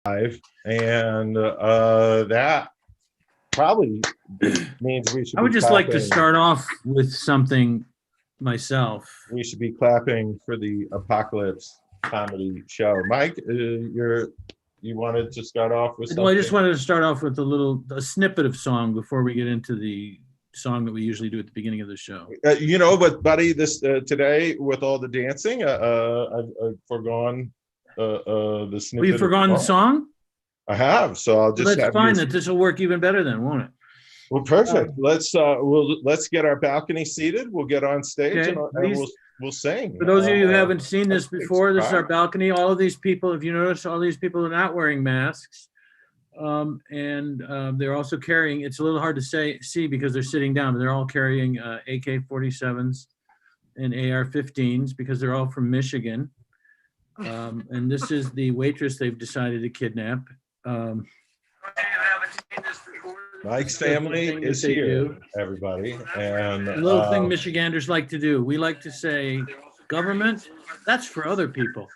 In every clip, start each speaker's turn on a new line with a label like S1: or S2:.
S1: live, and that probably means we should.
S2: I
S1: be
S2: would just like to
S1: clapping.
S2: start off with something myself.
S1: We should be clapping for the ApocaLips Comedy Show. Mike, you wanted to start off with something?
S2: Well, I just wanted to start off with a snippet of song before we get into the song that we usually do at the beginning of the show.
S1: But buddy, this today with all the dancing, I've forgone the snippet.
S2: Well, you've forgotten the song?
S1: I have, so I'll just.
S2: Well, that's fine. That this will work even better then, won't it?
S1: Well, perfect. Let's get our balcony seated. We'll get on stage,
S2: Okay,
S1: and we'll sing.
S2: For those of you who haven't seen this before, this is our
S1: right.
S2: balcony. All of these people, if you notice, all these people are not wearing masks. They're also carrying, it's a little hard to see because they're sitting down, but they're all carrying AK-47s and AR-15s because they're all from Michigan. And this is the waitress they've decided to kidnap.
S1: Mike's family is here, everybody. And
S2: the little thing Michiganders like to do. We like to say, government, that's for other people.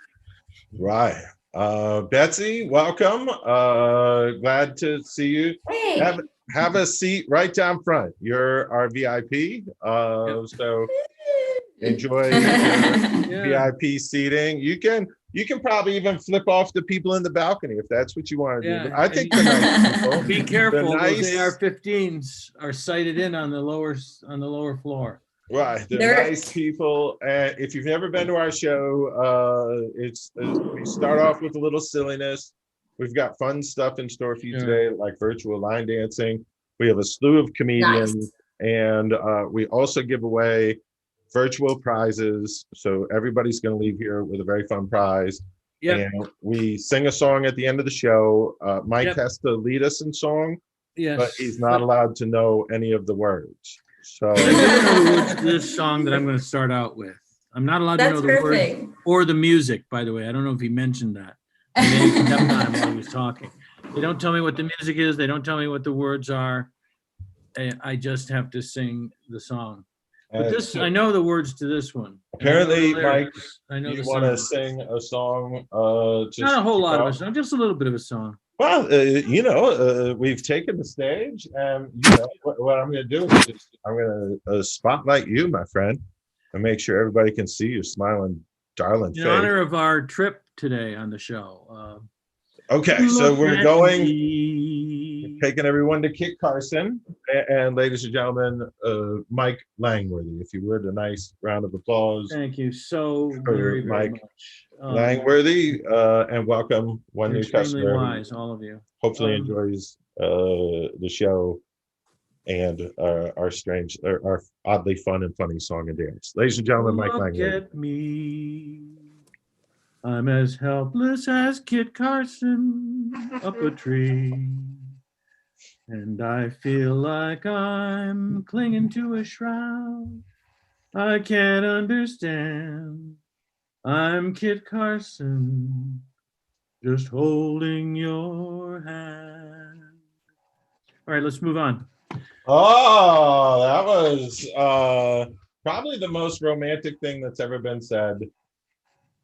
S1: Right. Betsy, welcome. Glad to see you.
S3: Hey.
S1: Have a seat right down front. You're our VIP. So enjoy your VIP seating. You can probably even flip off the people in the balcony if that's what you want to do. But I think the nice people,
S2: be careful.
S1: nice,
S2: those AR-15s are sighted in on the lower floor.
S1: Right, they're nice people. And if you've never been to our show, we start off with a little silliness. We've got fun stuff in store for you today, like virtual line dancing. We have a slew of comedians, and we also give away virtual prizes. So everybody's going to leave here with a very fun prize.
S2: Yeah.
S1: And we sing a song at the end of the show. Mike has to lead us in song, but he's not allowed to know any of the words. So
S2: I don't know which this song that I'm going to start out with. I'm not allowed to know the words or the music, by the way. I don't know if he mentioned that. He kept on while he was talking. They don't tell me what the music is. They don't tell me what the words are. I just have to sing the song. But this, I know the words to this one.
S1: Apparently, Mike,
S2: I know
S1: you want to sing a song?
S2: Not a whole lot of a song, just a little bit of a song.
S1: Well, we've taken the stage, and what I'm going to do is I'm going to spotlight you, my friend, and make sure everybody can see your smiling, darling face.
S2: In honor of our trip today on the show.
S1: Okay, so we're taking everyone to Kit Carson, and ladies and gentlemen, Mike Langworthy. If you would, a nice round of applause.
S2: Thank you so very
S1: Mike
S2: much.
S1: Langworthy, and welcome one new customer.
S2: Wise, all of you.
S1: Hopefully enjoys the show and our oddly fun and funny song and dance. Ladies and gentlemen, Mike Langworthy.
S2: Look at me. I'm as helpless as Kit Carson up a tree. And I feel like I'm clinging to a shroud. I can't understand. I'm Kit Carson, just holding your hand. All right, let's move on.
S1: Oh, that was probably the most romantic thing that's ever been said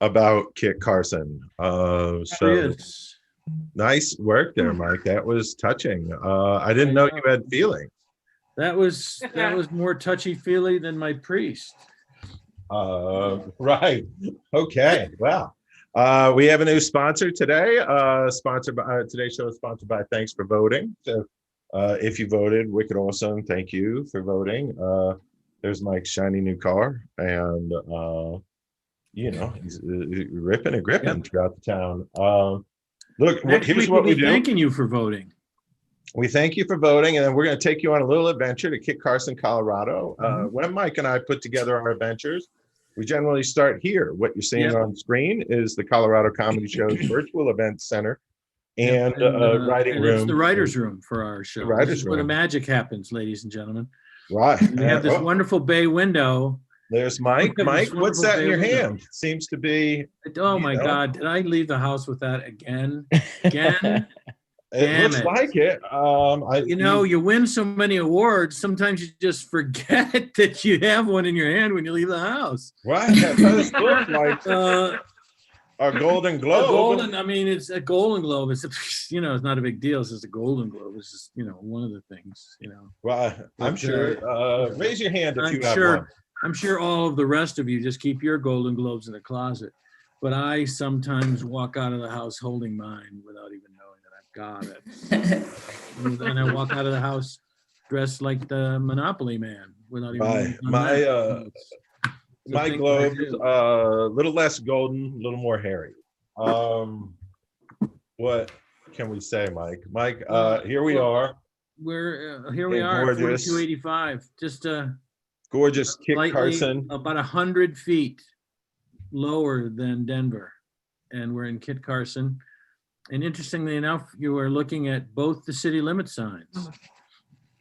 S1: about Kit Carson. Nice work there, Mike. That was touching. I didn't know you had feelings.
S2: That was more touchy-feely than my priest.
S1: Right. Okay. Well, we have a new sponsor today. Today's show is sponsored by Thanks for Voting. So if you voted, wicked awesome. Thank you for voting. There's Mike's shiny new car, and he's ripping and gripping throughout the town. Look, here's what we do.
S2: Thanking you for voting.
S1: We thank you for voting, and then we're going to take you on a little adventure to Kit Carson, Colorado. When Mike and I put together our adventures, we generally start here. What you're seeing on screen is the Colorado Comedy Show's virtual event center and writing room.
S2: It's the writer's room for our show.
S1: Writer's
S2: this is where the magic happens, ladies and gentlemen.
S1: Right.
S2: We have this wonderful bay window.
S1: There's Mike. Mike, what's that in your hand? It seems to be.
S2: Oh my God! Did I leave the house with that again? Again?
S1: It looks like it.
S2: You win so many awards. Sometimes you just forget that you have one in your hand when you leave the house.
S1: Right. That does look like. A Golden Globe.
S2: I mean, it's a Golden Globe. It's it's not a big deal. It's just a Golden Globe. It's just one of the things.
S1: Well, I'm sure. Raise your hand if you have one.
S2: I'm sure all of the rest of you just keep your Golden Globes in the closet, but I sometimes walk out of the house holding mine without even knowing that I've got it. And I walk out of the house dressed like the Monopoly man without even knowing.
S1: My globe is a little less golden, a little more hairy. What can we say, Mike? Mike, here we are.
S2: Here we are, 4285. Just
S1: gorgeous Kit Carson.
S2: About 100 feet lower than Denver, and we're in Kit Carson. And interestingly enough, you are looking at both the city limit signs.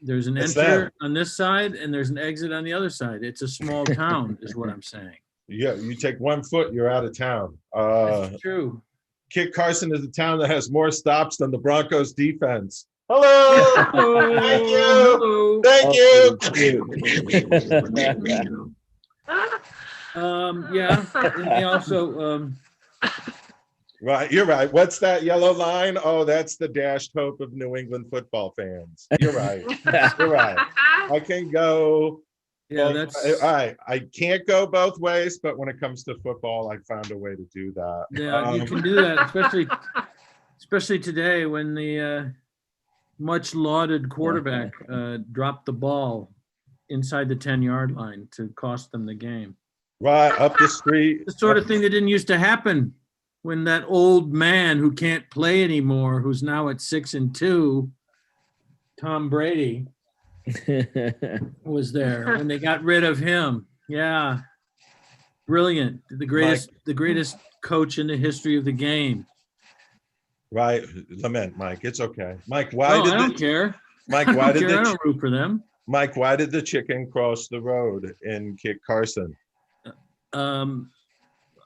S2: There's an enter on this side and there's an exit on the other side. It's a small town is what I'm saying. Yeah,
S1: you take 1 foot, you're out of town.
S2: That's true.
S1: Kit Carson is a town that has more stops than the Broncos defense. Hello. Thank you. Thank you.
S2: Yeah. And they also
S1: right, you're right. What's that yellow line? Oh, that's the dashed hope of New England football fans. You're right. You're right. I can go.
S2: Yeah, that's
S1: all right. I can't go both ways, but when it comes to football, I found a way to do that.
S2: Yeah, you can do that, especially today when the much lauded quarterback dropped the ball inside the 10-yard line to cost them the game.
S1: Right up the street.
S2: The sort of thing that didn't used to happen when that old man who can't play anymore, who's now at 6-2, Tom Brady, was there when they got rid of him. Yeah, brilliant. The greatest coach in the history of the game.
S1: Right, lament, Mike. It's okay, Mike.
S2: I don't care.
S1: Mike, why did
S2: I don't root for them.
S1: Mike, why did the chicken cross the road in Kit Carson?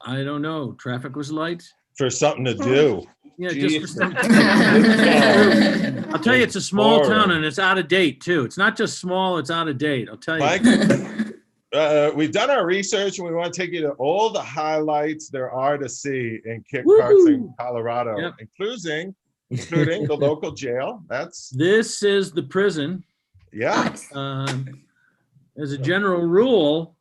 S2: I don't know. Traffic was light.
S1: For something to do.
S2: Yeah, just for something to do. I'll tell you, it's a small town and it's out of date too. It's not just small, it's out of date. I'll tell you.
S1: Mike, we've done our research and we want to take you to all the highlights there are to see in Kit Carson, Colorado, including the local jail.
S2: This is the prison.
S1: Yeah.
S2: As a general rule,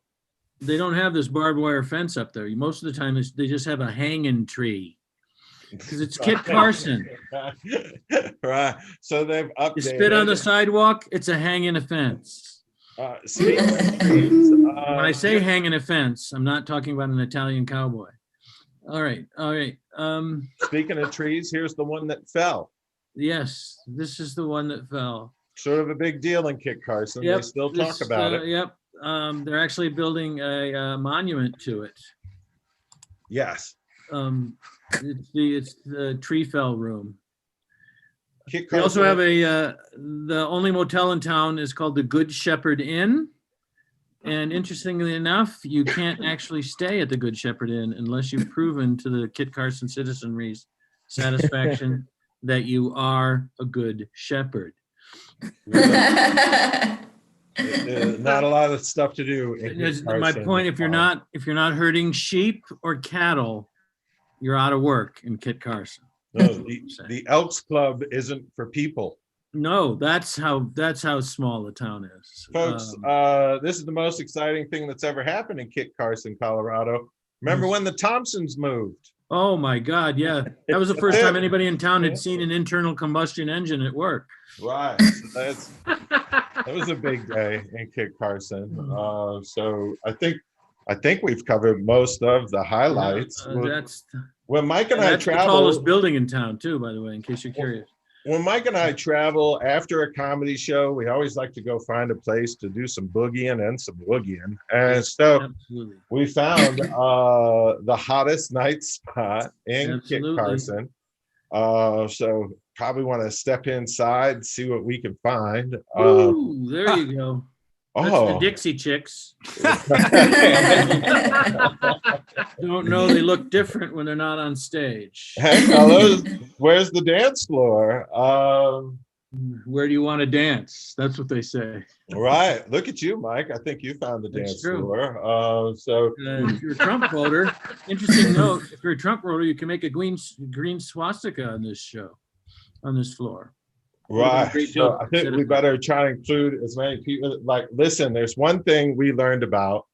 S2: they don't have this barbed wire fence up there. Most of the time, they just have a hanging tree because it's Kit Carson.
S1: Right. So they've updated.
S2: You spit on the sidewalk, it's a hanging fence.
S1: Speaking of trees,
S2: when I say hanging a fence, I'm not talking about an Italian cowboy. All right.
S1: Speaking of trees, here's the one that fell.
S2: Yes, this is the one that fell.
S1: Sort of a big deal in Kit Carson. They still talk about it.
S2: Yep. They're actually building a monument to it.
S1: Yes.
S2: It's the tree fell room.
S1: Kit
S2: We also have the only motel in town is called the Good Shepherd Inn. And interestingly enough, you can't actually stay at the Good Shepherd Inn unless you've proven to the Kit Carson citizenry's satisfaction that you are a good shepherd.
S1: Not a lot of stuff to do.
S2: My point: if you're not herding sheep or cattle, you're out of work in Kit Carson.
S1: No, the Elks Club isn't for people.
S2: No, that's how small the town is,
S1: folks. This is the most exciting thing that's ever happened in Kit Carson, Colorado. Remember when the Thompsons moved?
S2: Oh my God, yeah, that was the first time anybody in town had seen an internal combustion engine at work.
S1: Right. So that was a big day in Kit Carson. So I think we've covered most of the highlights. When Mike and I travel,
S2: the tallest building in town too, by the way, in case you're curious.
S1: When Mike and I travel after a comedy show, we always like to go find a place to do some boogieing and some woogieing. And so we found the hottest night spot in Kit Carson. So probably want to step inside, see what we can find.
S2: Ooh, there you go. That's the Dixie Chicks. Don't know they look different when they're not on stage.
S1: Hey, fellas, where's the dance floor?
S2: Where do you want to dance? That's what they say.
S1: Right. Look at you, Mike. I think you found the
S2: That's
S1: dance
S2: true.
S1: floor.
S2: If you're a Trump voter, interesting note, if you're a Trump voter, you can make a green swastika on this show, on this floor.
S1: Right. So I think we better try to include as many people. Like, listen, there's one thing we learned about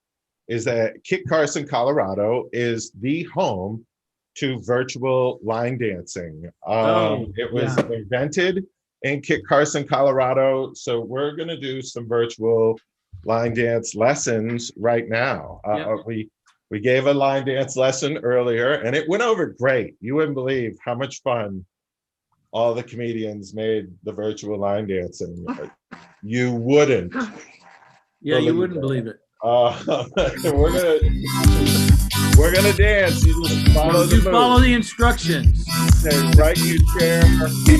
S1: is that Kit Carson, Colorado is the home to virtual line dancing. It was invented in Kit Carson, Colorado. So we're going to do some virtual line dance lessons right now. We gave a line dance lesson earlier and it went over great. You wouldn't believe how much fun all the comedians made the virtual line dancing. You wouldn't.
S2: Yeah, you wouldn't believe it.
S1: We're gonna dance. You just follow
S2: the instructions.
S1: Stay right in your chair, and you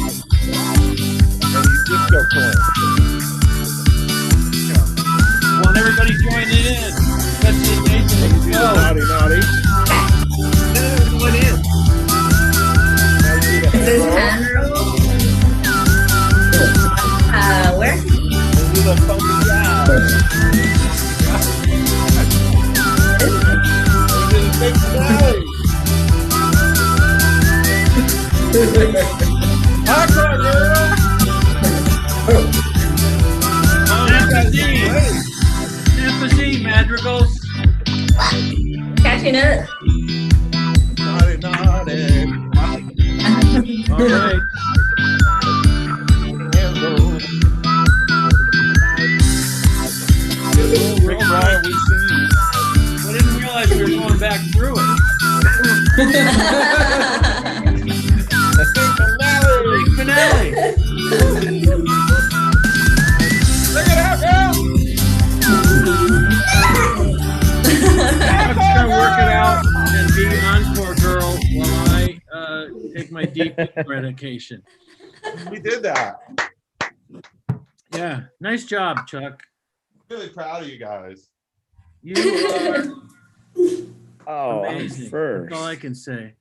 S1: just go for it.
S2: Want everybody joining in? That's the name.
S1: Naughty, naughty.
S3: What is? This hand roll. Where?
S1: Do the funky job. Big finale. Hardcore, girl.
S2: Empathy, madrigals.
S3: Catching up.
S1: Naughty, naughty.
S2: All right.
S1: Rick Bryan, we see you.
S2: I didn't realize we were going back through it. Big finale.
S1: Look at that, girl.
S2: I'm just gonna work it out and be encore girl while I take my deep medication.
S1: We did that.
S2: Yeah, nice job, Chuck.
S1: Really proud of you guys.
S2: You are amazing.
S4: First.
S2: That's all I can say.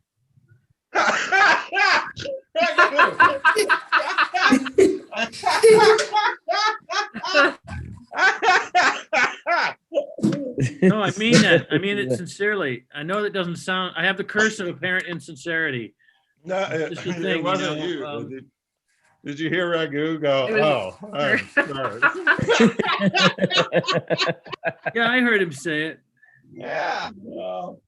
S2: No, I mean that. I mean it sincerely. I know that doesn't sound. I have the curse of apparent insincerity.
S1: No,
S2: It's the thing,
S1: it wasn't
S2: you know,
S1: you. Did you hear Raghu go, oh, I'm sorry.
S2: Yeah, I heard him say it.
S1: Yeah. Well,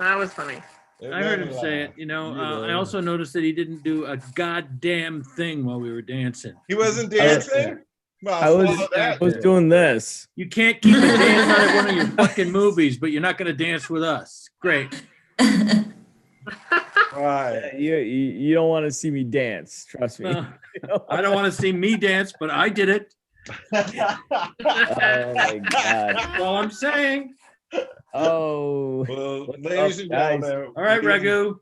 S5: That was funny.
S2: I heard him say it. You know, I also noticed that he didn't do a goddamn thing while we were dancing.
S1: He wasn't dancing? Well,
S4: I was doing this.
S2: You can't keep a dance out of one of your fucking movies, but you're not going to dance with us. Great.
S1: Right.
S4: You don't want to see me dance. Trust me.
S2: I don't want to see me dance, but I did it.
S4: Oh my God.
S2: That's all I'm saying.
S4: Oh.
S1: Well,
S4: What's
S1: ladies
S4: up,
S1: and
S4: guys?
S1: gentlemen.
S2: All right, Raghu.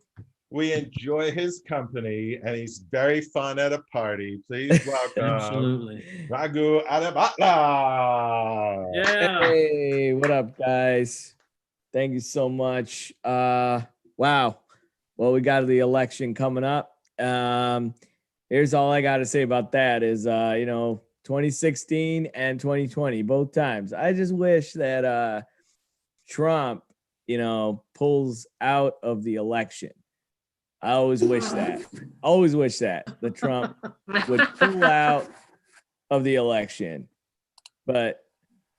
S1: We enjoy his company and he's very fun at a party. Please welcome
S2: Absolutely.
S1: Raghu Adibhatla.
S2: Yeah.
S4: Hey, what up, guys? Thank you so much. Wow. Well, we got the election coming up. Here's all I got to say about that is, 2016 and 2020, both times. I just wish that Trump, pulls out of the election. I always wish that. Always wish that Trump would pull out of the election. But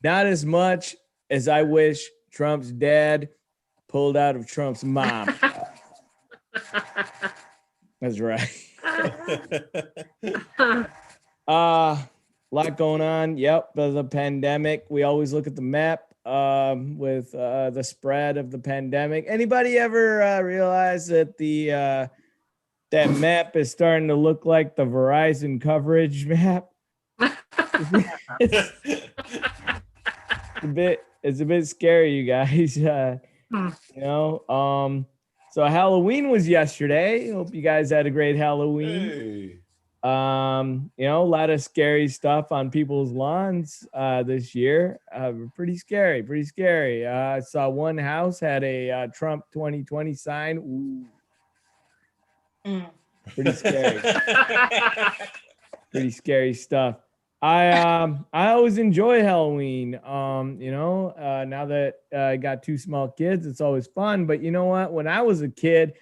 S4: not as much as I wish Trump's dad pulled out of Trump's mom. That's right. Lot going on. Yep, there's a pandemic. We always look at the map with the spread of the pandemic. Anybody ever realize that that map is starting to look like the Verizon coverage map? It's a bit scary, you guys. So Halloween was yesterday. Hope you guys had a great Halloween.
S1: Hey.
S4: A lot of scary stuff on people's lawns this year. Pretty scary. I saw one house had a Trump 2020 sign. Ooh. Pretty scary. Pretty scary stuff. I always enjoy Halloween. Now that I got 2 small kids, it's always fun. But you know what? When I was a kid,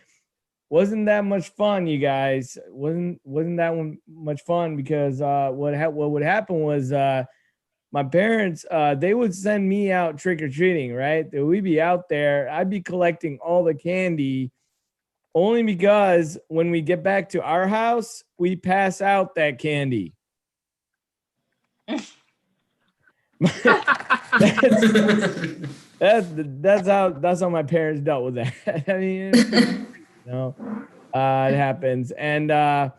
S4: wasn't that much fun, you guys. Wasn't that much fun because what would happen was my parents they would send me out trick-or-treating, right? We'd be out there, I'd be collecting all the candy only because when we get back to our house, we pass out that candy. that's how my parents dealt with that. I mean, it happens. And I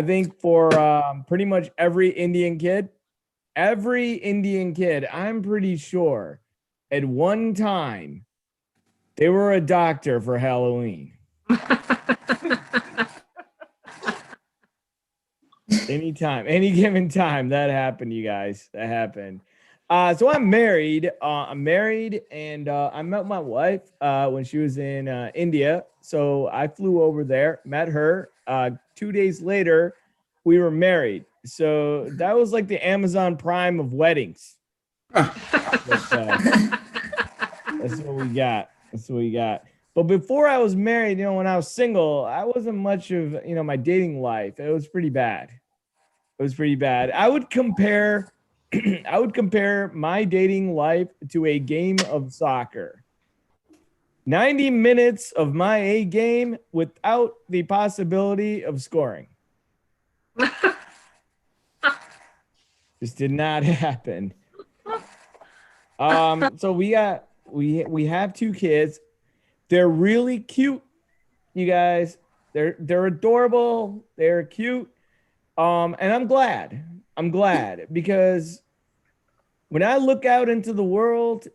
S4: think for pretty much every Indian kid, I'm pretty sure at one time they were a doctor for Halloween. Anytime, any given time, that happened, you guys. That happened. So I'm married. And I met my wife when she was in India. So I flew over there, met her. 2 days later, we were married. So that was like the Amazon Prime of weddings. That's what we got. But before I was married, when I was single, I wasn't much of, my dating life. It was pretty bad. I would compare my dating life to a game of soccer. 90 minutes of my A game without the possibility of scoring. Just did not happen. So we have 2 kids. They're really cute, you guys. They're adorable. They're cute. And I'm glad because when I look out into the world,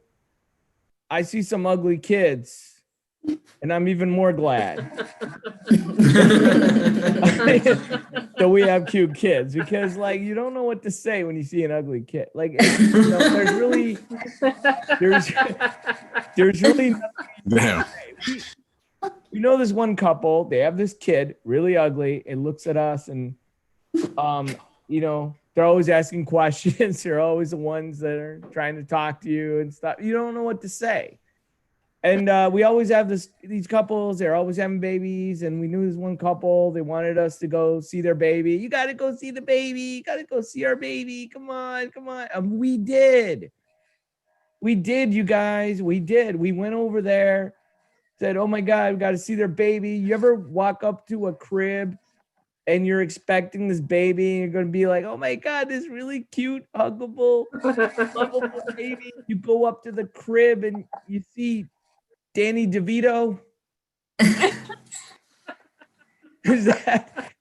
S4: I see some ugly kids, and I'm even more glad that we have cute kids because, you don't know what to say when you see an ugly kid. There's really
S5: Damn.
S4: This one couple, they have this kid, really ugly. It looks at us and, they're always asking questions. They're always the ones that are trying to talk to you and stuff. You don't know what to say. And we always have these couples. They're always having babies. And we knew this one couple. They wanted us to go see their baby. You got to go see the baby. You got to go see our baby. Come on. And we did. You guys. We did. We went over there, said, oh, my God, we got to see their baby. You ever walk up to a crib and you're expecting this baby and you're going to be like, oh, my God, this really cute, huggable, lovable baby. You go up to the crib and you see Danny DeVito. Is that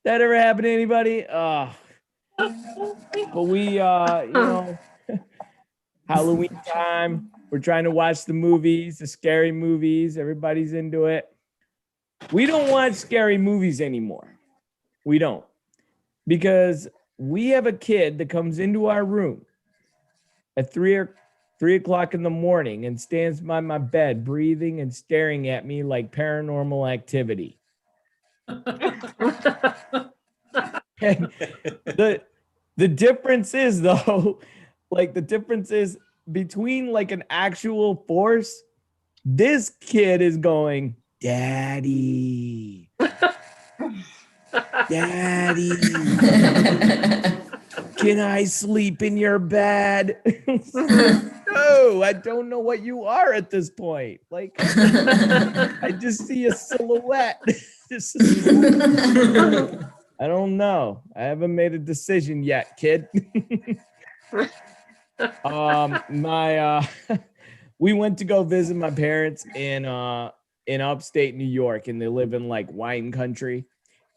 S4: ever happened to anybody? But we, Halloween time, we're trying to watch the movies, the scary movies. Everybody's into it. We don't watch scary movies anymore. We don't. Because we have a kid that comes into our room at 3 o'clock in the morning and stands by my bed, breathing and staring at me like Paranormal Activity. And the difference is, though, between an actual force, this kid is going, Daddy. Daddy. Can I sleep in your bed? No, I don't know what you are at this point. I just see a silhouette. I don't know. I haven't made a decision yet, kid. We went to go visit my parents in upstate New York, and they live in wine country.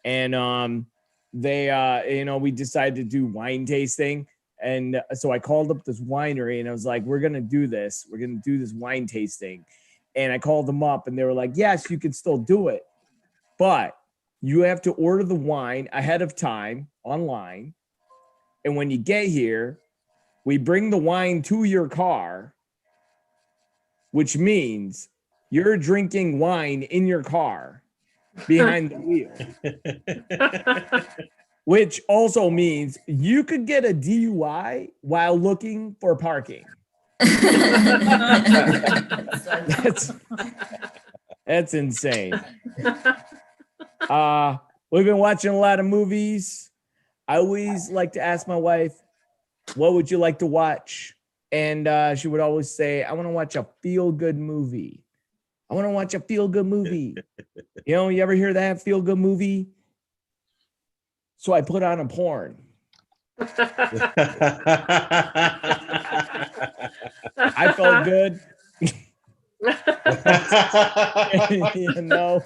S4: And we decided to do wine tasting. And so I called up this winery and I was like, we're going to do this. We're going to do this wine tasting. And I called them up and they were like, yes, you can still do it, but you have to order the wine ahead of time online. And when you get here, we bring the wine to your car, which means you're drinking wine in your car behind the wheel. which also means you could get a DUI while looking for parking. That's insane. We've been watching a lot of movies. I always like to ask my wife, what would you like to watch? And she would always say, I want to watch a feel-good movie. I want to watch a feel-good movie. You know, you ever hear that feel-good movie? So I put on a porn. I felt good. You know.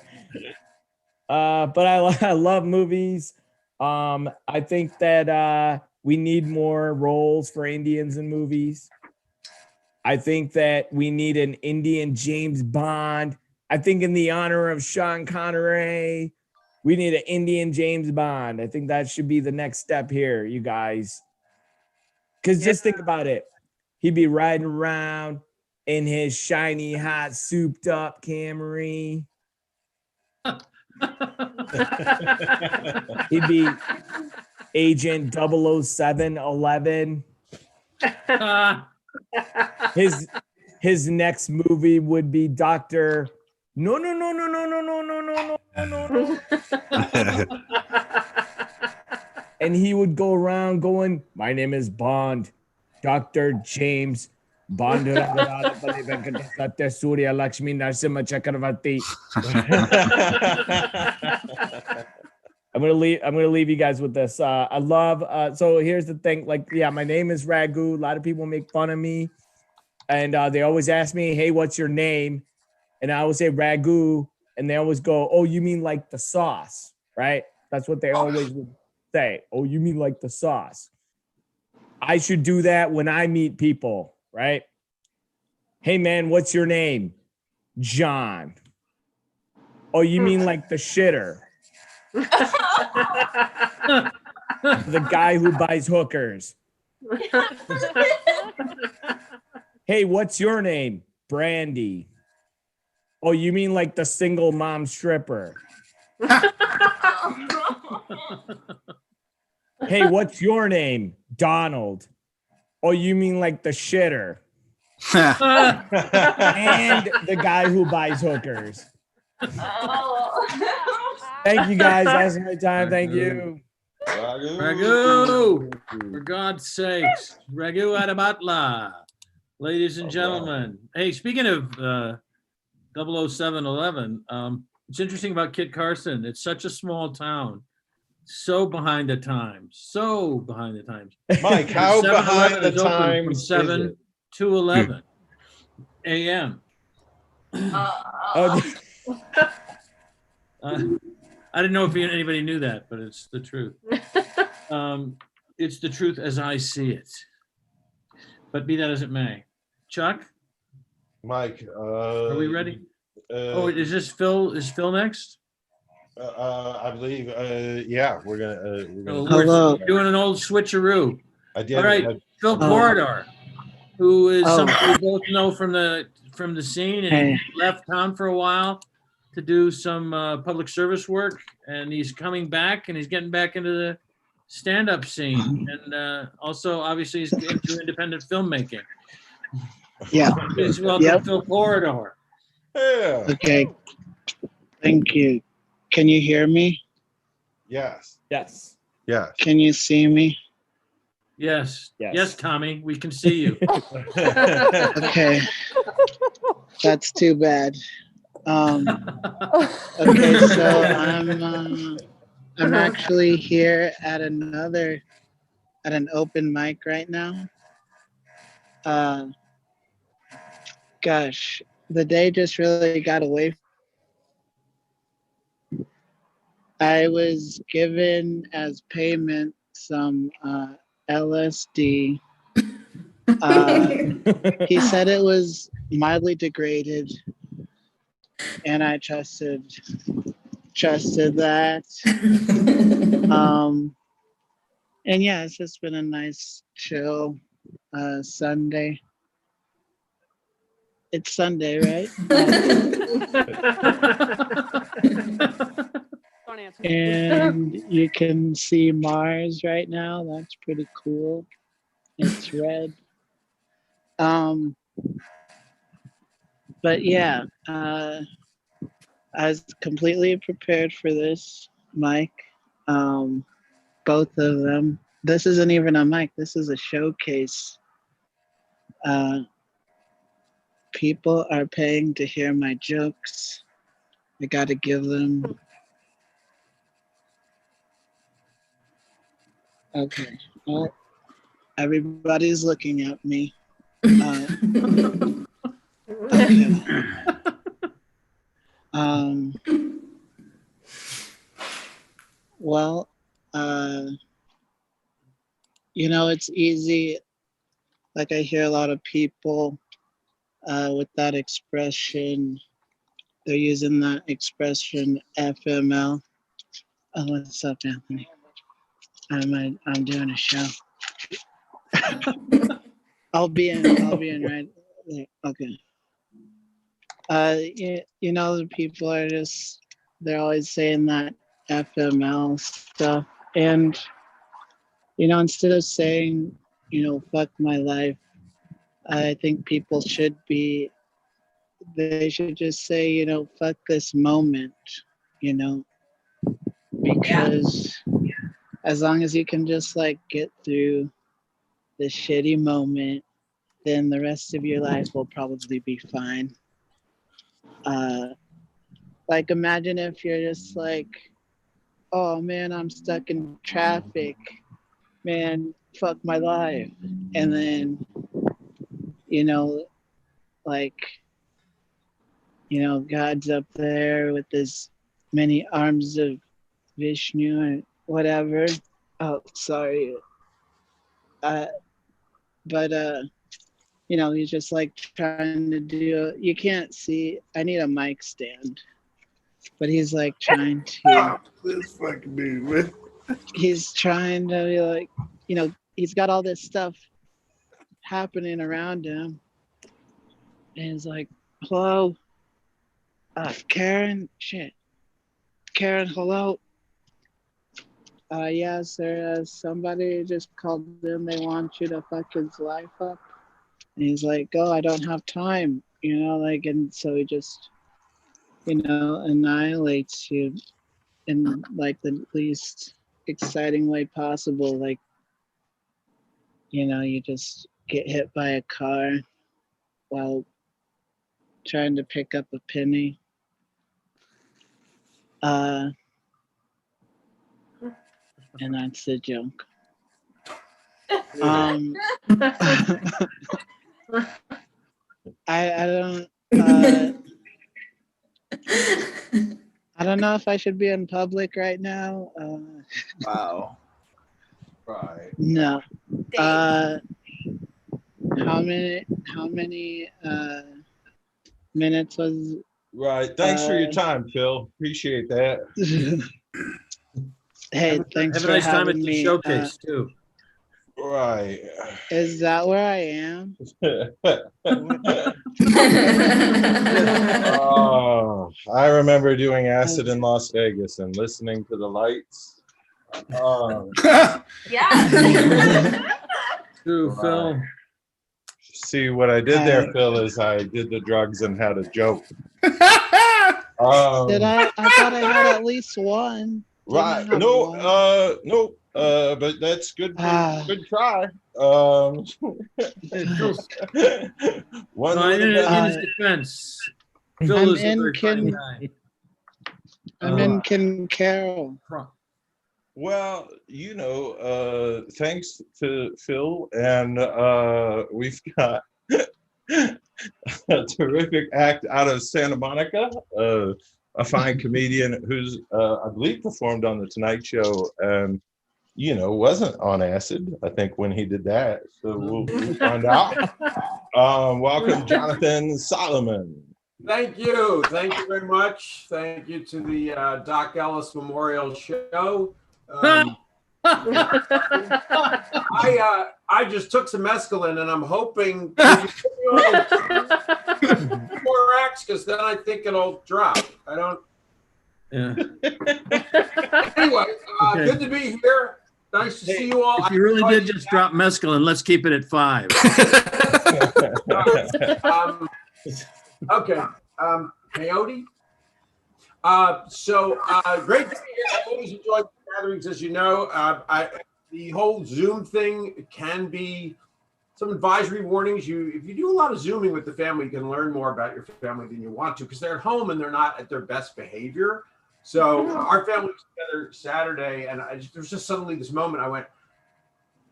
S4: But I love movies. I think that we need more roles for Indians in movies. I think that we need an Indian James Bond. I think in the honor of Sean Connery, we need an Indian James Bond. I think that should be the next step here, you guys. Because just think about it. He'd be riding around in his shiny, hot, souped-up Camry. He'd be Agent 00711. His next movie would be Dr. No. And he would go around going, my name is Bond, Dr. James Bond. I'm gonna leave you guys with this. I love so here's the thing, like, yeah, my name is Raghu. A lot of people make fun of me, and they always ask me, hey, what's your name? And I always say Raghu, and they always go, oh, you mean like the sauce, right? That's what they always would say. Oh, you mean like the sauce? I should do that when I meet people, right? Hey man, what's your name? John. Oh, you mean like the shitter? The guy who buys hookers. Hey, what's your name? Brandy. Oh, you mean like the single mom stripper? Hey, what's your name? Donald. Oh, you mean like the shitter? And the guy who buys hookers. Thank you guys. That's my time. Thank you.
S2: Raghu, for God's sakes, Raghu Adibhatla, ladies and gentlemen. Hey, speaking of 00711, it's interesting about Kit Carson. It's such a small town, so behind the times,
S1: Mike, how behind the
S2: is open
S1: times
S2: from
S1: is
S2: 7
S1: it?
S2: to 11 a.m. I didn't know if anybody knew that, but it's the truth. It's the truth as I see it. But be that as it may, Chuck,
S1: Mike,
S2: are we ready? Is Phil next?
S1: I believe, yeah, we're gonna
S2: We're doing an old switcheroo.
S1: I did.
S2: All right, Phil Corridor, who is somebody we both know from the scene, and he left town for a while to do some public service work, and he's coming back, and he's getting back into the stand-up scene, and also obviously he's into independent filmmaking.
S6: Yeah.
S2: Please welcome Phil Corridor.
S1: Yeah.
S6: Okay. Thank you. Can you hear me?
S1: Yes.
S4: Yes.
S1: Yes.
S6: Can you see me?
S2: Yes. Yes, Tommy, we can see you.
S6: Okay. That's too bad. Okay, so I'm actually here at an open mic right now. Gosh, the day just really got away. I was given as payment some LSD. He said it was mildly degraded, and I trusted that. And yeah, it's just been a nice, chill Sunday. It's Sunday, right? And you can see Mars right now. That's pretty cool. It's red. But yeah, I was completely prepared for this mic. Both of them. This isn't even a mic. This is a showcase. People are paying to hear my jokes. I got to give them. Okay. Well, everybody's looking at me. Okay. Well, it's easy. Like I hear a lot of people with that expression. They're using that expression FML. Oh, what's up, Anthony? I'm doing a show. I'll be in right there. Okay. The people are they're always saying that FML stuff. And, instead of saying, fuck my life, I think people they should just say, fuck this moment, because as long as you can just get through the shitty moment, then the rest of your life will probably be fine. Imagine if you're just oh man, I'm stuck in traffic, man, fuck my life. And then, God's up there with his many arms of Vishnu or whatever. Oh, sorry. He's just trying to do, you can't see, I need a mic stand, but he's trying to,
S1: This fucking dude.
S6: he's trying to be he's got all this stuff happening around him. And he's hello, Karen, shit. Karen, hello. Yeah, sir, somebody just called in, they want you to fuck his life up. And he's oh, I don't have time, and so he just, annihilates you in the least exciting way possible. You just get hit by a car while trying to pick up a penny. And that's the joke. I don't know if I should be in public right now.
S1: Wow. Right.
S6: No. How many minutes was?
S1: Right. Thanks for your time, Phil. Appreciate that.
S6: Hey, thanks for
S2: have a nice time at
S6: having
S2: the
S6: me.
S2: showcase too.
S1: Right.
S6: Is that where I am?
S1: Oh, I remember doing acid in Las Vegas and listening to the lights.
S3: Yeah.
S2: True, Phil.
S1: See, what I did there, Phil, is I did the drugs and had a joke.
S6: Did I? I thought I had at least one.
S1: Right.
S6: Didn't I have
S1: No,
S6: one?
S1: no. But that's good. Good try. One
S2: No, in his
S1: little
S2: defense, Phil
S6: I'm
S2: is a
S6: in
S2: very funny guy.
S6: I'm in King Carol.
S1: well, thanks to Phil, and we've got a terrific act out of Santa Monica, a fine comedian who's, I believe, performed on The Tonight Show, and, wasn't on acid, I think, when he did that. So we'll find out. Welcome, Jonathan Solomon.
S7: Thank you. Thank you very much. Thank you to the Doc Ellis Memorial Show. I just took some mescaline and I'm hoping more acts, because then I think it'll drop. I don't.
S2: Yeah.
S7: Anyway,
S2: Okay.
S7: good to be here. Nice to see you all.
S2: If you really did just drop mescaline, let's keep it at 5.
S7: Okay. Coyote. Great to be here. I always enjoy gatherings, as you know. The whole Zoom thing can be some advisory warnings. If you do a lot of Zooming with the family, you can learn more about your family than you want to, because they're at home and they're not at their best behavior. So our family was together Saturday, and there was just suddenly this moment. I went,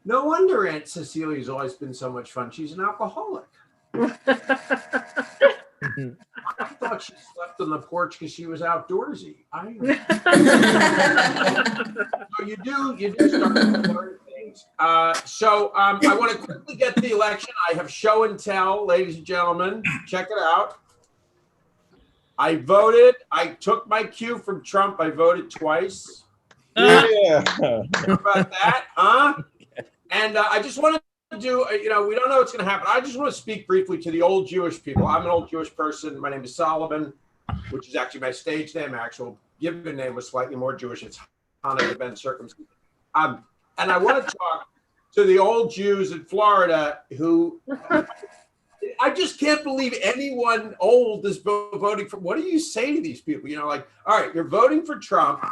S7: no wonder Aunt Cecilia's always been so much fun. She's an alcoholic. I thought she slept on the porch because she was outdoorsy. So you do start to learn things. I want to quickly get to the election. I have show and tell, ladies and gentlemen. Check it out. I voted. I took my cue from Trump. I voted twice.
S1: Yeah.
S7: How about that, huh? And I just want to do, we don't know what's going to happen. I just want to speak briefly to the old Jewish people. I'm an old Jewish person. My name is Solomon, which is actually my stage name. My actual given name was slightly more Jewish. It's Hanukkah ben circumcision. And I want to talk to the old Jews in Florida who, I just can't believe anyone old is voting for. What do you say to these people? All right, you're voting for Trump.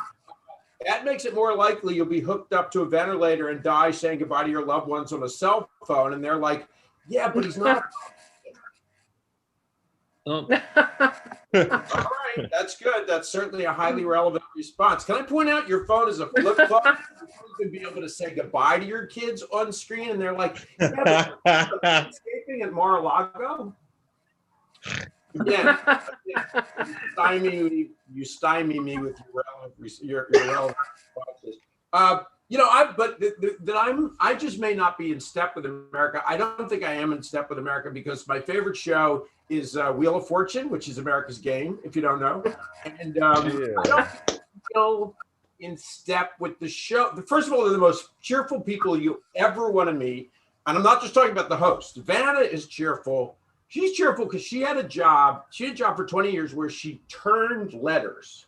S7: That makes it more likely you'll be hooked up to a ventilator and die saying goodbye to your loved ones on a cell phone. And they're like, yeah, but he's not.
S2: Oh.
S7: All right, that's good. That's certainly a highly relevant response. Can I point out your phone is a flip phone? You can be able to say goodbye to your kids on screen, and they're like, yeah, but escaping at Mar-a-Lago? Yeah. You stymie me with your relevant responses. I just may not be in step with America. I don't think I am in step with America, because my favorite show is Wheel of Fortune, which is America's game, if you don't know. And I don't feel in step with the show. First of all, they're the most cheerful people you ever want to meet. And I'm not just talking about the host. Vanna is cheerful. She's cheerful because she had a job. She had a job for 20 years where she turned letters.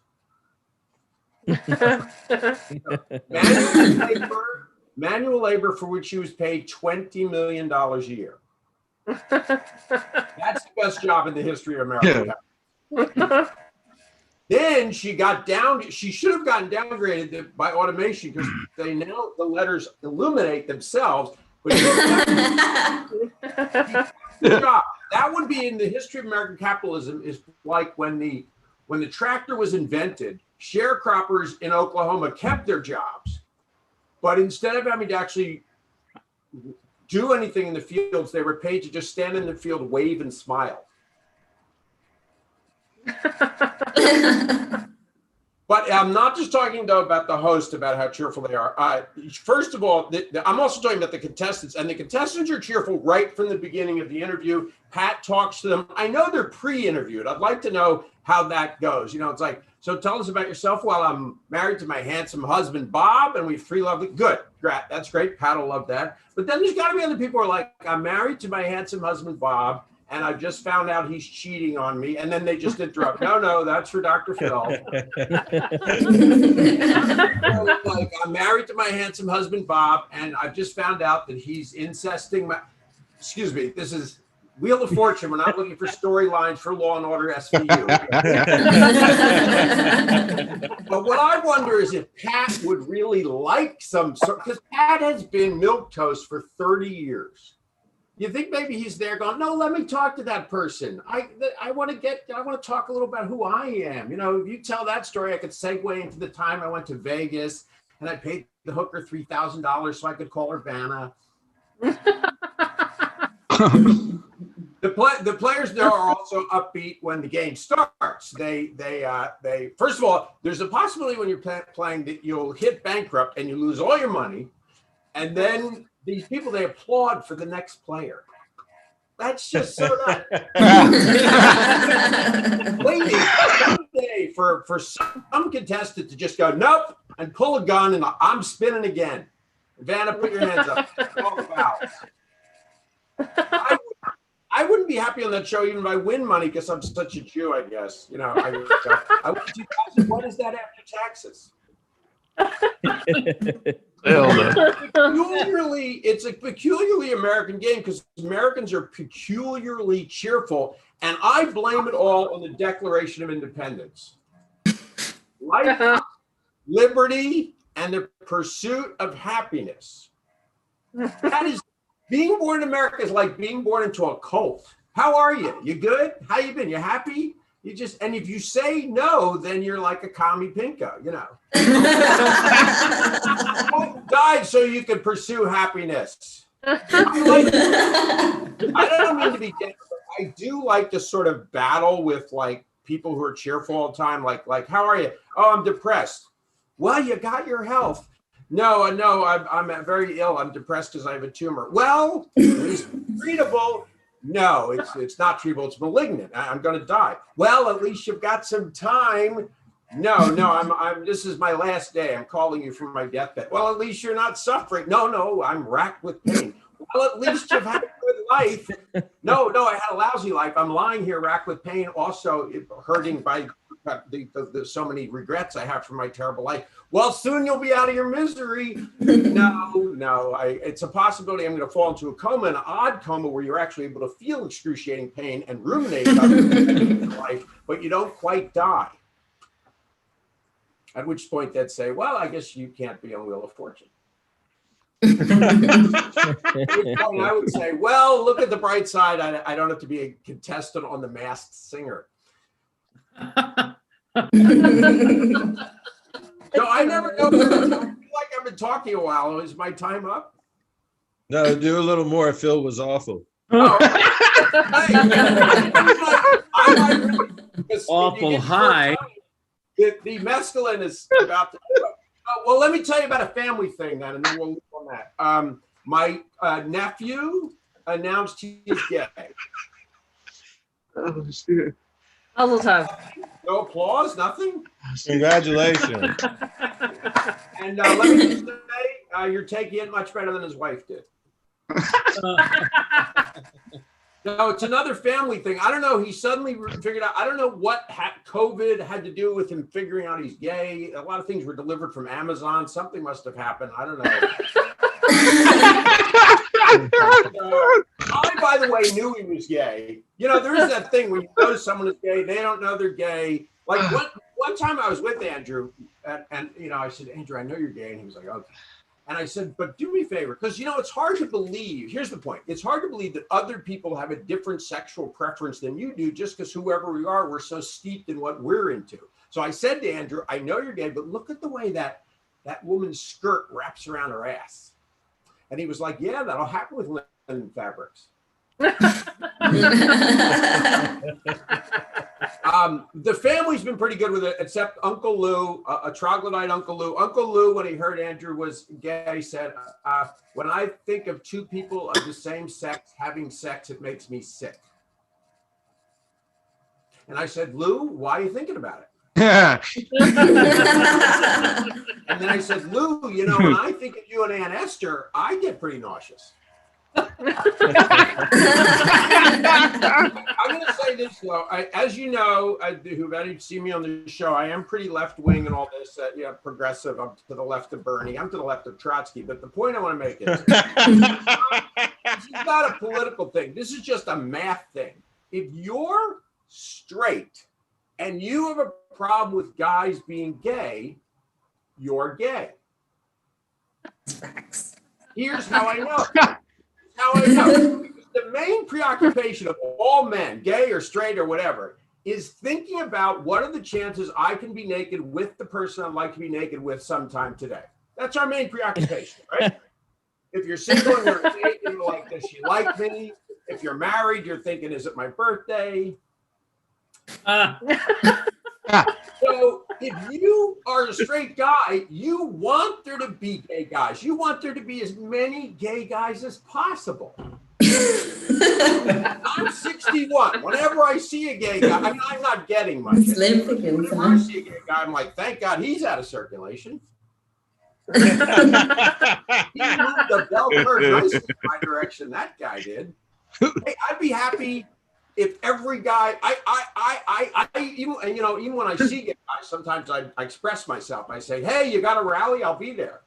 S7: Manual labor for which she was paid $20 million a year. That's the best job in the history of America. Yeah. Then she should have gotten downgraded by automation, because the letters illuminate themselves. But job. That would be in the history of American capitalism, is like when the tractor was invented, sharecroppers in Oklahoma kept their jobs, but instead of having to actually do anything in the fields, they were paid to just stand in the field, wave, and smile. But I'm not just talking, though, about the host, about how cheerful they are. First of all, I'm also talking about the contestants. And the contestants are cheerful right from the beginning of the interview. Pat talks to them. I know they're pre-interviewed. I'd like to know how that goes. It's like, so tell us about yourself. Well, I'm married to my handsome husband, Bob, and we have 3 lovely. Good. That's great. Pat will love that. But then there's got to be other people who are like, I'm married to my handsome husband, Bob, and I just found out he's cheating on me. And then they just interrupt. No, that's for Dr. Phil. Like, I'm married to my handsome husband, Bob, and I've just found out that he's incesting my, excuse me, this is Wheel of Fortune. We're not looking for storylines for Law and Order SVU. But what I wonder is if Pat would really like because Pat has been milquetoast for 30 years. You think maybe he's there going, no, let me talk to that person. I want to talk a little about who I am. If you tell that story, I could segue into the time I went to Vegas and I paid the hooker $3,000 so I could call her Vanna. The players there are also upbeat when the game starts. They first of all, there's a possibility when you're playing that you'll hit bankrupt and you lose all your money, and then these people, they applaud for the next player. That's just so nice. Waiting someday for some contestant to just go, nope, and pull a gun and I'm spinning again. Vanna, put your hands up. All the fouls. I wouldn't be happy on that show even if I win money because I'm such a Jew, I guess. You know, I would do, what is that after taxes? It's a peculiarly American game because Americans are peculiarly cheerful, and I blame it all on the Declaration of Independence. Life, liberty, and the pursuit of happiness. That is, being born in America is like being born into a cult. How are you? You good? How you been? You happy? You just, and if you say no, then you're like a commie pinko, you know. Died so you could pursue happiness. I don't mean to be different. I do like to sort of battle with like people who are cheerful all the time. Like, how are you? Oh, I'm depressed. Well, you got your health. No, I'm very ill. I'm depressed because I have a tumor. Well, it's treatable. No, it's not treatable. It's malignant. I'm going to die. Well, at least you've got some time. No, I'm. This is my last day. I'm calling you from my deathbed. Well, at least you're not suffering. No, I'm racked with pain. Well, at least you've had a good life. No, I had a lousy life. I'm lying here racked with pain, also hurting by the so many regrets I have from my terrible life. Well, soon you'll be out of your misery. No, it's a possibility I'm going to fall into a coma, an odd coma where you're actually able to feel excruciating pain and ruminate about your life, but you don't quite die. At which point they'd say, well, I guess you can't be on Wheel of Fortune. At which point I would say, well, look at the bright side. I don't have to be a contestant on The Masked Singer. So I never know. I feel like I've been talking a while. Is my time up?
S1: No, do a little more. Phil was awful.
S7: Oh. I might
S2: Awful high.
S7: The mescaline is about to. Well, let me tell you about a family thing then, and then we'll leave on that. My nephew announced he's gay.
S6: Oh, shit.
S3: Puzzle time.
S7: No applause, nothing.
S1: Congratulations.
S7: And let me just say, you're taking it much better than his wife did. No, it's another family thing. I don't know. He suddenly figured out, I don't know what COVID had to do with him figuring out he's gay. A lot of things were delivered from Amazon. Something must have happened. I don't know. I, by the way, knew he was gay. You know, there is that thing when you notice someone is gay, they don't know they're gay. Like one time I was with Andrew and you know, I said, Andrew, I know you're gay. And he was like, okay. And I said, but do me a favor, because, you know, it's hard to believe. Here's the point. It's hard to believe that other people have a different sexual preference than you do, just because whoever we are, we're so steeped in what we're into. So I said to Andrew, I know you're gay, but look at the way that woman's skirt wraps around her ass. And he was like, yeah, that'll happen with linen fabrics. The family's been pretty good with it, except Uncle Lou, a troglodyte Uncle Lou. Uncle Lou, when he heard Andrew was gay, said, when I think of two people of the same sex having sex, it makes me sick. And I said, Lou, why are you thinking about it? And then I said, Lou, you know, when I think of you and Aunt Esther, I get pretty nauseous. I'm going to say this, though. As you know, who've had seen me on the show, I am pretty left-wing and all this, progressive. I'm to the left of Bernie. I'm to the left of Trotsky. But the point I want to make is, this is not a political thing. This is just a math thing. If you're straight and you have a problem with guys being gay, you're gay. Here's how I know. The main preoccupation of all men, gay or straight or whatever, is thinking about what are the chances I can be naked with the person I'd like to be naked with sometime today. That's our main preoccupation, right? If you're single and you're dating, you're like, does she like me? If you're married, you're thinking, is it my birthday? So if you are a straight guy, you want there to be gay guys. You want there to be as many gay guys as possible. I'm 61. Whenever I see a gay guy, I mean, I'm not getting much. Whenever I see a gay guy, I'm like, thank God he's out of circulation. He moved the bell curve nice in my direction, that guy did. Hey, I'd be happy if every guy, even when I see guys, sometimes I express myself. I say, "Hey, you got a rally? I'll be there."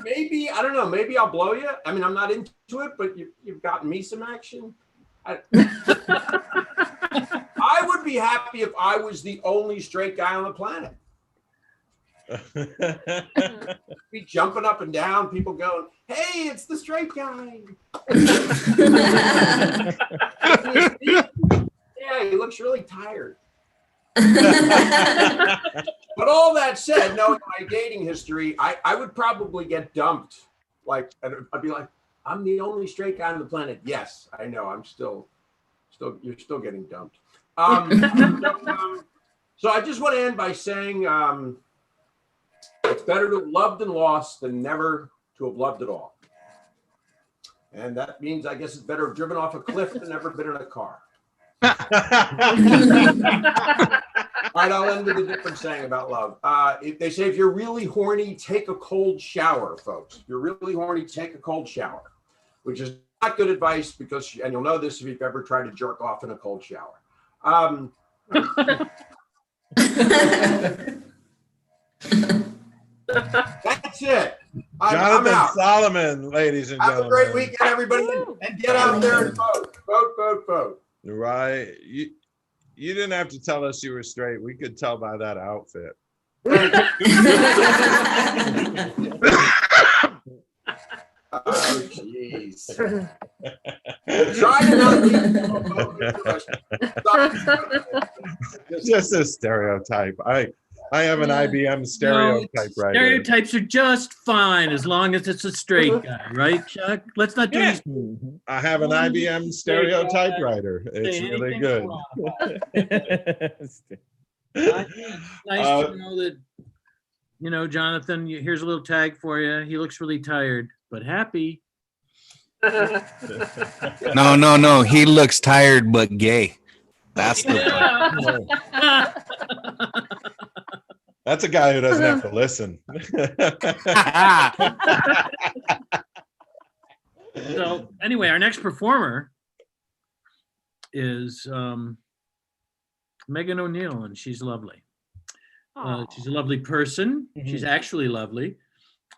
S7: Maybe, I don't know. Maybe I'll blow you. I mean, I'm not into it, but you've gotten me some action. I would be happy if I was the only straight guy on the planet. Be jumping up and down, people going, "Hey, it's the straight guy." Yeah, he looks really tired. But all that said, knowing my dating history, I would probably get dumped. Like, I'd be like, "I'm the only straight guy on the planet." Yes, I know. I'm still, you're still getting dumped. So I just want to end by saying, it's better to have loved and lost than never to have loved at all. And that means, I guess, it's better to have driven off a cliff than never been in a car. All right, I'll end with a different saying about love. They say, if you're really horny, take a cold shower, folks. If you're really horny, take a cold shower, which is not good advice because, and you'll know this if you've ever tried to jerk off in a cold shower. That's it. I'm
S1: Jonathan
S7: out.
S1: Solomon, ladies and
S7: Have
S1: gentlemen.
S7: a great weekend, everybody, and get out there and vote. Vote, vote, vote.
S1: Right. You didn't have to tell us you were straight. We could tell by that outfit.
S7: Oh, jeez. Try to not
S1: Just a stereotype. I have an IBM stereotype right here.
S2: Stereotypes are just fine as long as it's a straight guy, right, Chuck? Let's not do these.
S1: I have an IBM stereotype writer. It's really good.
S2: Nice to know that, Jonathan, here's a little tag for you. He looks really tired, but happy.
S5: No. He looks tired but gay. That's the
S1: That's a guy who doesn't have to listen.
S2: So anyway, our next performer is Megan O'Neill, and she's lovely. She's a lovely person. Mm-hmm. She's actually lovely.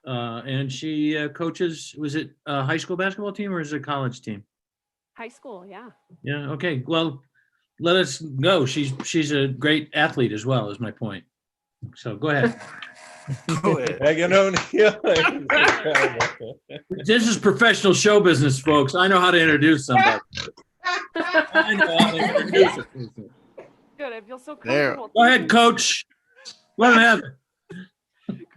S2: And she coaches, was it a high school basketball team or is it a college team?
S3: High school, yeah.
S2: Yeah, okay. Well, let us go. She's a great athlete as well, is my point. So go ahead.
S1: Megan O'Neill.
S2: This is professional show business, folks. I know how to introduce somebody. I know how to introduce a person.
S3: Good. I feel so comfortable.
S2: Go ahead, coach. Let him have it.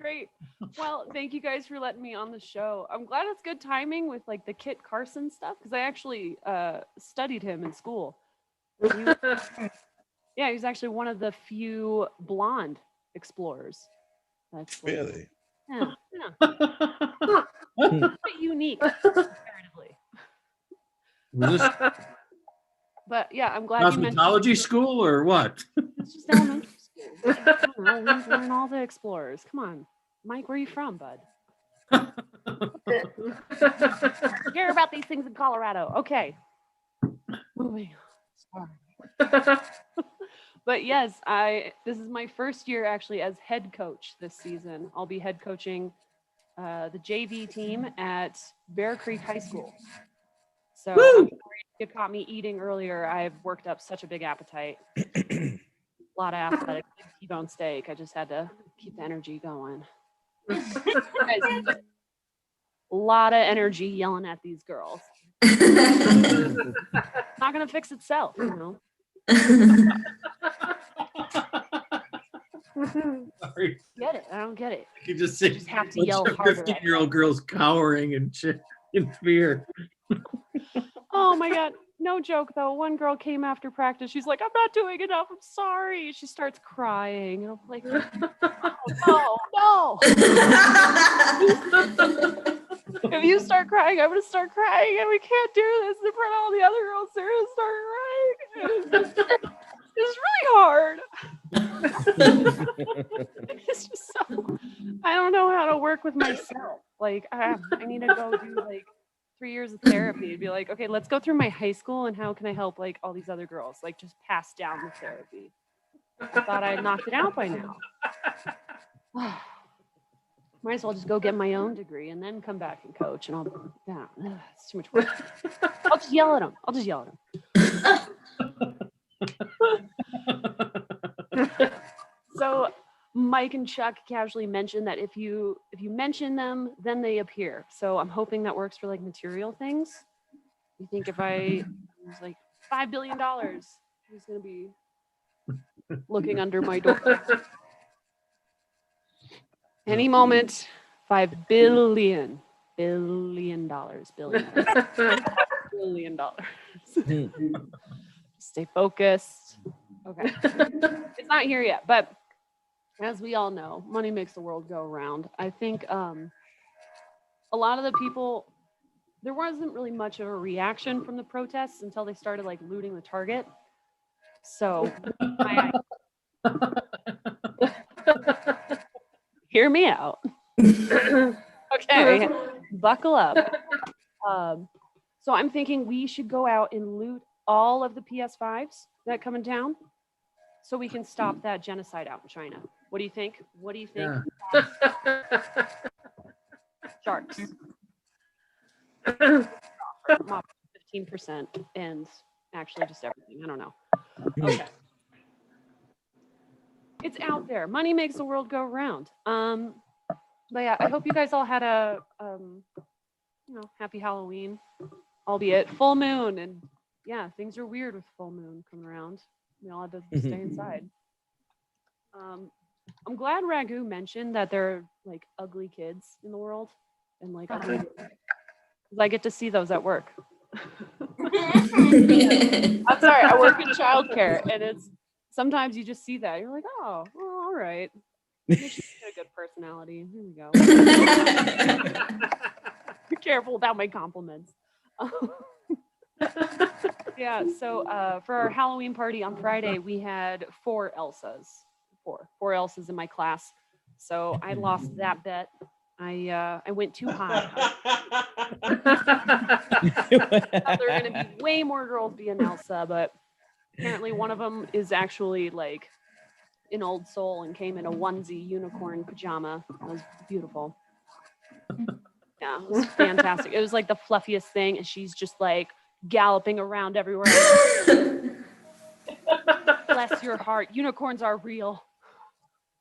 S3: Great. Well, thank you guys for letting me on the show. I'm glad it's good timing with like the Kit Carson stuff because I actually studied him in school. He's actually one of the few blonde explorers. That's
S1: really?
S3: Yeah. Quite unique comparatively. But yeah, I'm glad you mentioned
S2: cosmetology school or what?
S3: It's just elementary school. We're in all the explorers. Come on, Mike, where are you from, bud? Hear about these things in Colorado. Okay. Moving on. Sorry. But yes, this is my first year actually as head coach this season. I'll be head coaching the JV team at Bear Creek High School. So I'm sorry you caught me eating earlier. I've worked up such a big appetite. A lot of athletic T-bone steak. I just had to keep the energy going. A lot of energy yelling at these girls. Not gonna fix itself,
S2: Sorry.
S3: Get it? I don't get it.
S2: You just say,
S3: just have to yell harder.
S2: 15-year-old girls cowering and shit in fear.
S3: Oh my God. No joke though. One girl came after practice. She's like, "I'm not doing enough. I'm sorry." She starts crying. And I'm like, no. If you start crying, I'm gonna start crying, and we can't do this in front of all the other girls. They're gonna start crying. It's really hard. It's just so. I I don't know how to work with myself. Like, I need to go do like 3 years of therapy and be like, okay, let's go through my high school and how can I help like all these other girls? Like, just pass down the therapy. I thought I had knocked it out by now. Might as well just go get my own degree and then come back and coach. And it's too much work. I'll just yell at them. So Mike and Chuck casually mentioned that if you mention them, then they appear. So I'm hoping that works for like material things. You think if I was like $5 billion, who's gonna be looking under my door? Any moment, $5 billion. Billion. Stay focused. Okay. It's not here yet, but as we all know, money makes the world go around. I think a lot of the people, there wasn't really much of a reaction from the protests until they started like looting the Target. So hear me out. Okay, buckle up. So I'm thinking we should go out and loot all of the PS5s that come in town so we can stop that genocide out in China. What do you think? Yeah. Sharks. 15% and actually just everything. I don't know. Okay. It's out there. Money makes the world go round. But yeah, I hope you guys all had a happy Halloween, albeit full moon, and yeah, things are weird with full moon coming around. We all had to stay inside. I'm glad Raghu mentioned that there are like ugly kids in the world and like ugly, because I get to see those at work. I'm sorry, I work in childcare, and it's sometimes you just see that you're like, oh, well, all right. She's got a good personality. Here we go. Be careful about my compliments. Yeah, so for our Halloween party on Friday, we had 4 Elsas. Four Elsas in my class. So I lost that bet. I went too high. There are going to be way more girls being Elsa, but apparently one of them is actually like an old soul and came in a onesie unicorn pajama. It was beautiful. Yeah, it was fantastic. It was like the fluffiest thing, and she's just like galloping around everywhere. Bless your heart. Unicorns are real.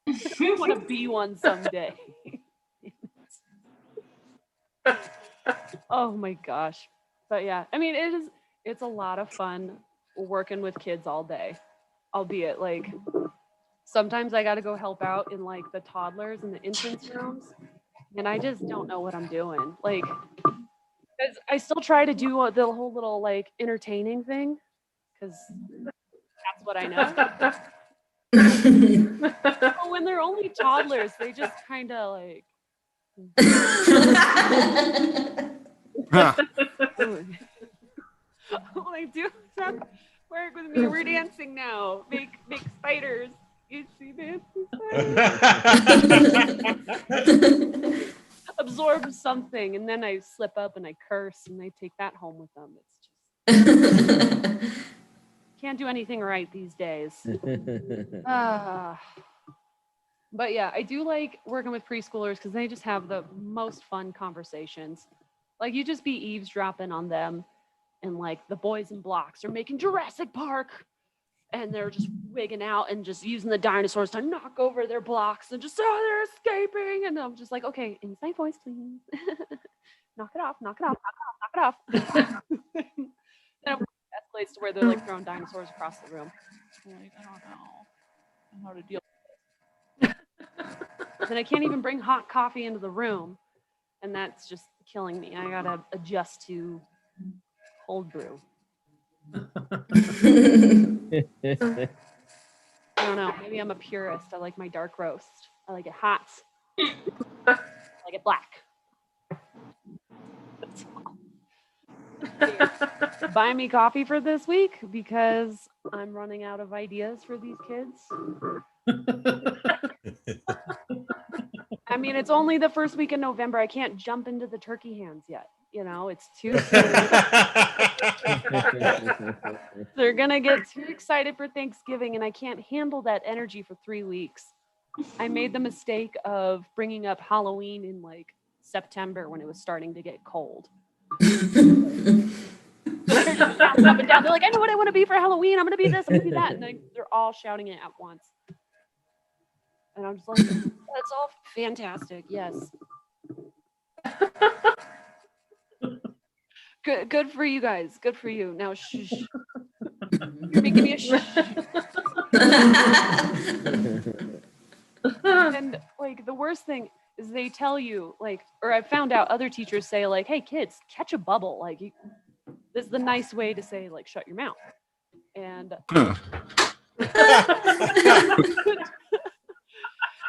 S3: I want to be one someday. Oh my gosh. But yeah, I mean, it's a lot of fun working with kids all day, albeit like sometimes I got to go help out in like the toddlers and the infants rooms, and I just don't know what I'm doing. Like, because I still try to do the whole little like entertaining thing, because that's what I know. But when they're only toddlers, they just kind of like. Like, do some work with me. We're dancing now. Make spiders. You see dancing spiders? Absorb something, and then I slip up and I curse, and they take that home with them. It's just can't do anything right these days. But yeah, I do like working with preschoolers because they just have the most fun conversations. Like, you just be eavesdropping on them, and like the boys in blocks are making Jurassic Park, and they're just wigging out and just using the dinosaurs to knock over their blocks and just, they're escaping. And I'm just like, okay, inside voice, please. knock it off. Then it escalates to where they're like throwing dinosaurs across the room. I'm like, I don't know how to deal with it. Then I can't even bring hot coffee into the room, and that's just killing me. I gotta adjust to cold brew. I don't know. Maybe I'm a purist. I like my dark roast. I like it hot. I like it black. That's all. Buy me coffee for this week because I'm running out of ideas for these kids. I mean, it's only the first week in November. I can't jump into the turkey hands yet. You know, it's too soon. They're going to get too excited for Thanksgiving, and I can't handle that energy for 3 weeks. I made the mistake of bringing up Halloween in like September when it was starting to get cold. They're just jumping up and down. They're like, I know what I want to be for Halloween. I'm going to be this, I'm going to be that. And they're all shouting it at once. And I'm just like, that's all fantastic. Yes. Good for you guys. Good for you. Now, shh. You're making me a shh. And like the worst thing is they tell you like, or I found out other teachers say like, hey kids, catch a bubble. Like this is the nice way to say like, shut your mouth. And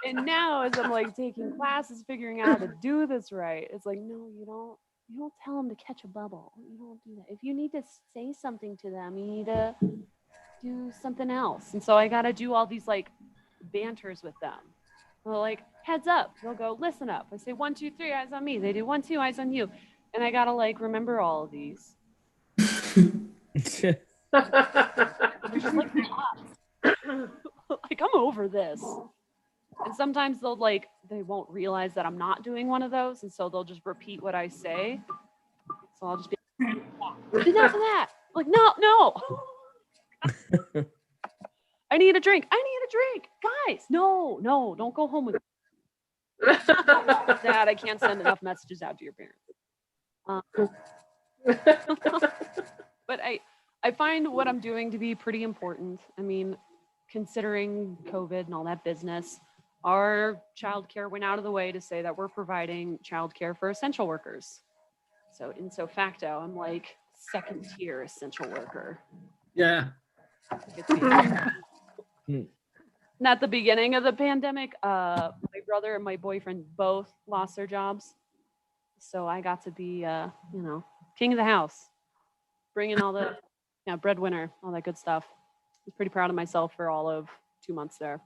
S3: and now as I'm like taking classes, figuring out how to do this right, it's like, no, you don't tell them to catch a bubble. You don't do that. If you need to say something to them, you need to do something else. And so I got to do all these like banters with them. They're like, heads up. They'll go, listen up. I say 1, 2, 3, eyes on me. They do 1, 2, eyes on you. And I got to like remember all of these. They're just like, like, I'm over this. And sometimes they won't realize that I'm not doing one of those. And so they'll just repeat what I say. So I'll just be like, enough of that. Like, no. I need a drink. Guys, no, don't go home with me. Dad, I can't send enough messages out to your parents. But I find what I'm doing to be pretty important. I mean, considering COVID and all that business, our childcare went out of the way to say that we're providing childcare for essential workers. So in facto, I'm like second tier essential worker.
S2: Yeah.
S3: And at the beginning of the pandemic, my brother and my boyfriend both lost their jobs. So I got to be, king of the house, bringing all the breadwinner, all that good stuff. I was pretty proud of myself for all of 2 months there.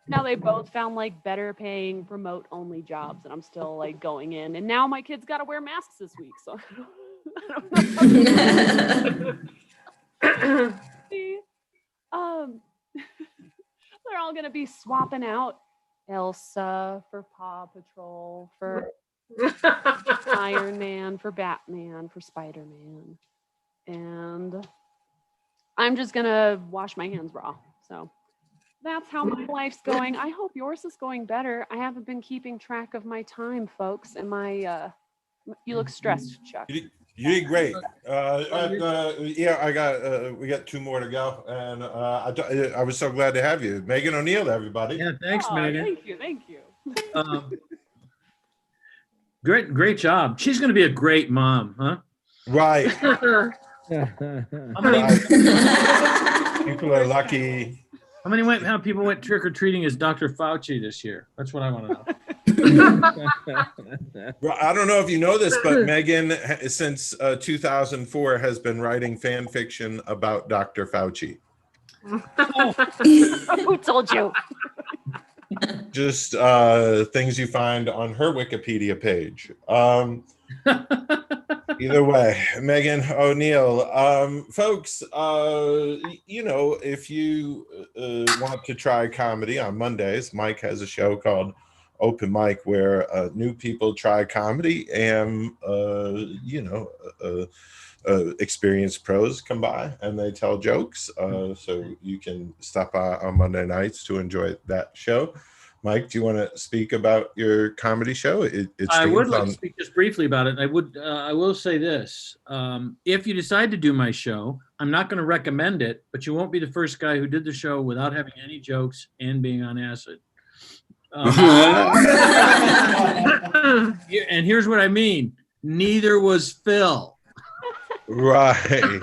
S3: Now they both found like better paying remote only jobs, and I'm still like going in. And now my kids got to wear masks this week, so I don't know. They're all gonna be swapping out Elsa for Paw Patrol, for Iron Man, for Batman, for Spider-Man, and I'm just gonna wash my hands raw. So that's how my life's going. I hope yours is going better. I haven't been keeping track of my time, folks. And you look stressed, Chuck.
S1: You did great. We got 2 more to go, and I was so glad to have you, Megan O'Neill. Everybody.
S2: Yeah, thanks, Megan.
S3: Thank you.
S2: Great job. She's going to be a great mom, huh?
S1: Right.
S2: How many
S1: People are lucky.
S2: How people went trick or treating as Dr. Fauci this year? That's what I want to know.
S1: Well, I don't know if you know this, but Megan, since 2004, has been writing fan fiction about Dr. Fauci.
S3: Who told you?
S1: Just things you find on her Wikipedia page. Either way, Megan O'Neill. Folks, if you want to try comedy on Mondays, Mike has a show called Open Mic where new people try comedy, and experienced pros come by and they tell jokes. So you can stop by on Monday nights to enjoy that show. Mike, do you want to speak about your comedy show?
S2: I would like to speak just briefly about it. I will say this. If you decide to do my show, I'm not going to recommend it, but you won't be the first guy who did the show without having any jokes and being on acid. And here's what I mean. Neither was Phil.
S1: Right.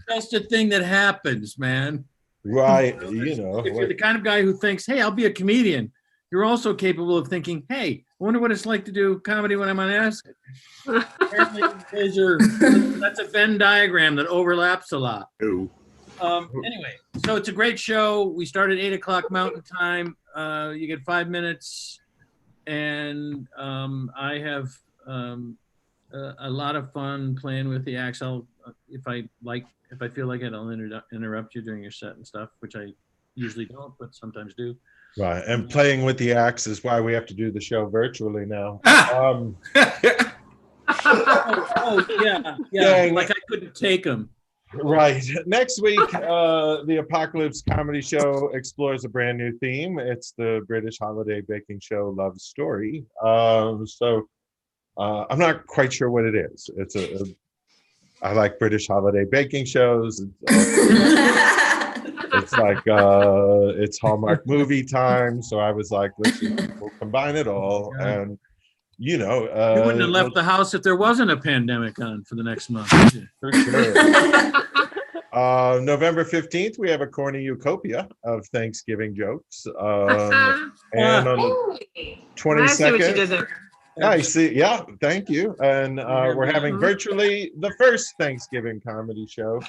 S2: That's the thing that happens, man.
S1: Right.
S2: If you're the kind of guy who thinks, hey, I'll be a comedian, you're also capable of thinking, hey, I wonder what it's like to do comedy when I'm on acid. Apparently, that's a Venn diagram that overlaps a lot. Anyway, so it's a great show. We start at 8 o'clock Mountain Time. You get 5 minutes, and I have a lot of fun playing with the axe. If I feel like it, I'll interrupt you during your set and stuff, which I usually don't, but sometimes do.
S1: Right, and playing with the axe is why we have to do the show virtually now.
S2: Yeah. Like I couldn't take them.
S1: Right. Next week, the ApocaLips Comedy Show explores a brand new theme. It's the British holiday baking show Love Story. I'm not quite sure what it is. I like British holiday baking shows. It's like it's Hallmark movie time. So I was like, we'll combine it all.
S2: Yeah.
S1: And
S2: you wouldn't have left the house if there wasn't a pandemic on for the next month.
S1: For sure. November 15th, we have a corny utopia of Thanksgiving jokes. And on the 22nd, I see. Yeah, thank you. And we're having virtually the first Thanksgiving comedy show.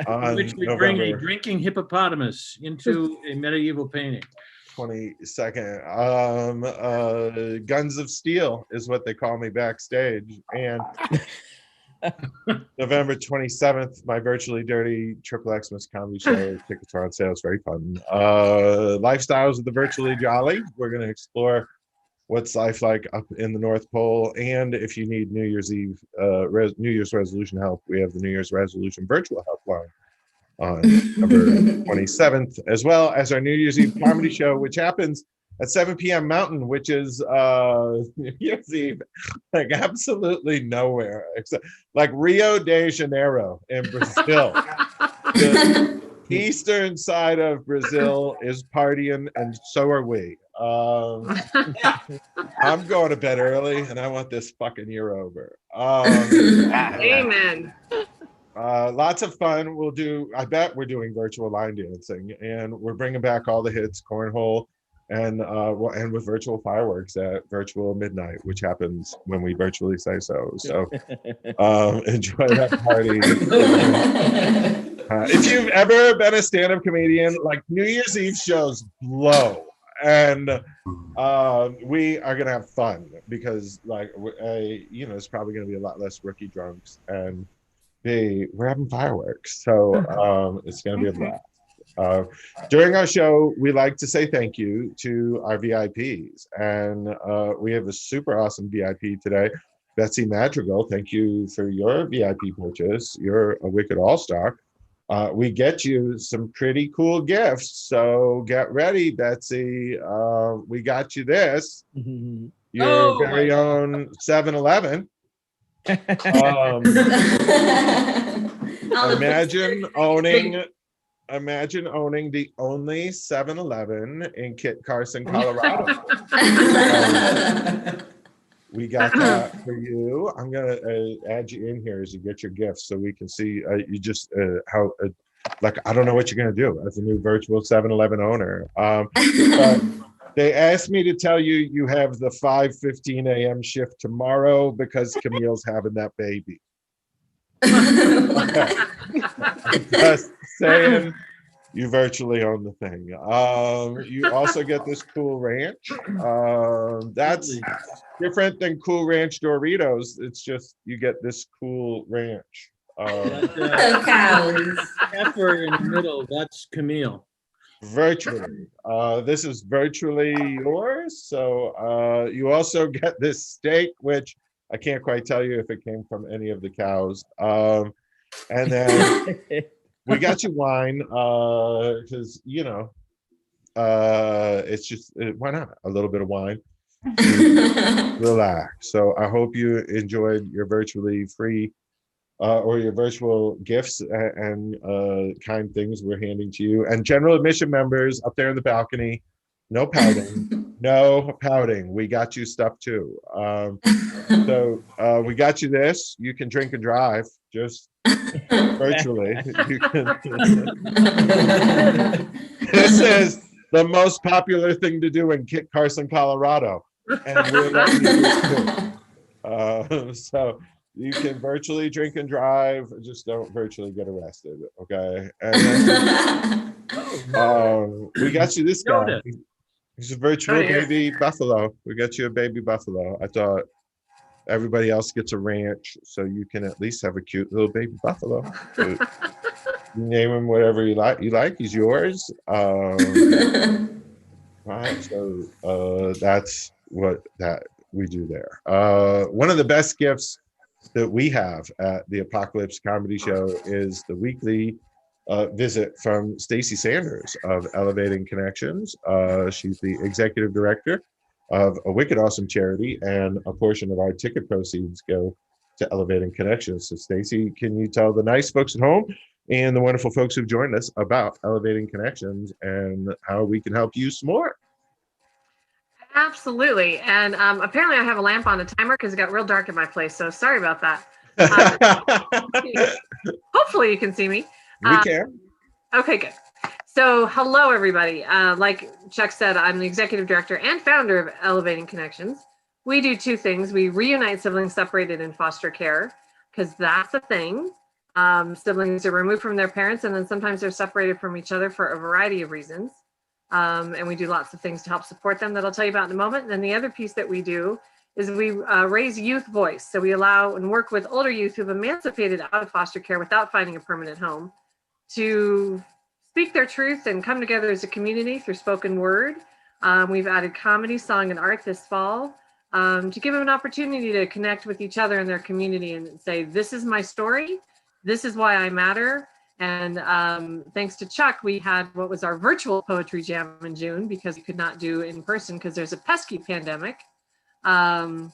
S2: On which we bring a drinking hippopotamus into a medieval painting.
S1: 22nd. Guns of Steel is what they call me backstage. And November 27th, my virtually dirty Triple Xmas comedy show. Tickets are on sale. It's very fun. Lifestyles of the Virtually Jolly. We're going to explore what's life like up in the North Pole. And if you need New Year's Eve, New Year's resolution help, we have the New Year's resolution virtual helpline on November 27th, as well as our New Year's Eve comedy show, which happens at 7 p.m. Mountain, which is New Year's Eve, like absolutely nowhere except like Rio de Janeiro in Brazil. The eastern side of Brazil is partying, and so are we. I'm going to bed early, and I want this fucking year over.
S8: Amen.
S1: Lots of fun. I bet we're doing virtual line dancing, and we're bringing back all the hits, cornhole, and we'll end with virtual fireworks at virtual midnight, which happens when we virtually say so. So enjoy that party. If you've ever been a stand-up comedian, like New Year's Eve shows blow. And we are gonna have fun because, like, it's probably gonna be a lot less rookie drunks, and we're having fireworks, so it's gonna be a blast. During our show, we like to say thank you to our VIPs, and we have a super awesome VIP today, Betsy Madrigal. Thank you for your VIP purchase. You're a wicked all-star. We get you some pretty cool gifts, so get ready, Betsy. We got you this, your very own 7-Eleven. Imagine owning the only 7-Eleven in Kit Carson, Colorado. We got that for you. I'm gonna add you in here as you get your gifts, so we can see you just how I don't know what you're gonna do as a new virtual 7-Eleven owner. They asked me to tell you you have the 5:15 a.m. shift tomorrow because Camille's having that baby. Okay. Just saying. You virtually own the thing. You also get this Cool Ranch. That's different than Cool Ranch Doritos. It's just you get this Cool Ranch.
S2: Pepper in the middle. That's Camille.
S1: Virtually. This is virtually yours. So you also get this steak, which I can't quite tell you if it came from any of the cows. And then we got you wine because, it's just, why not? A little bit of wine. Relax. So I hope you enjoyed your virtually free or your virtual gifts and kind things we're handing to you. And general admission members up there in the balcony, no pouting. No pouting. We got you stuff too. So we got you this. You can drink and drive. Just virtually. You can. This is the most popular thing to do in Kit Carson, Colorado, and we're letting you do it too. So you can virtually drink and drive. Just don't virtually get arrested, okay? And then, we got you this guy. He's a virtual baby buffalo. We got you a baby buffalo. I thought everybody else gets a ranch, so you can at least have a cute little baby buffalo. So you name him whatever you like. He's yours. Right. So that's what we do there. One of the best gifts that we have at the ApocaLips Comedy Show is the weekly visit from Stacey Sanders of Elevating Connections. She's the executive director of a wicked awesome charity, and a portion of our ticket proceeds go to Elevating Connections. So Stacey, can you tell the nice folks at home and the wonderful folks who've joined us about Elevating Connections and how we can help you some more?
S8: Absolutely. And apparently I have a lamp on a timer because it got real dark in my place. So sorry about that. Hopefully you can see me.
S1: We can.
S8: Okay, good. So hello, everybody. Like Chuck said, I'm the executive director and founder of Elevating Connections. We do two things. We reunite siblings separated in foster care, because that's a thing. Siblings are removed from their parents, and then sometimes they're separated from each other for a variety of reasons. And we do lots of things to help support them that I'll tell you about in a moment. And then the other piece that we do is we raise youth voice. So we allow and work with older youth who've emancipated out of foster care without finding a permanent home to speak their truth and come together as a community through spoken word. We've added comedy, song, and art this fall to give them an opportunity to connect with each other in their community and say, this is my story, this is why I matter. And thanks to Chuck, we had what was our virtual poetry jam in June, because we could not do in person because there's a pesky pandemic. And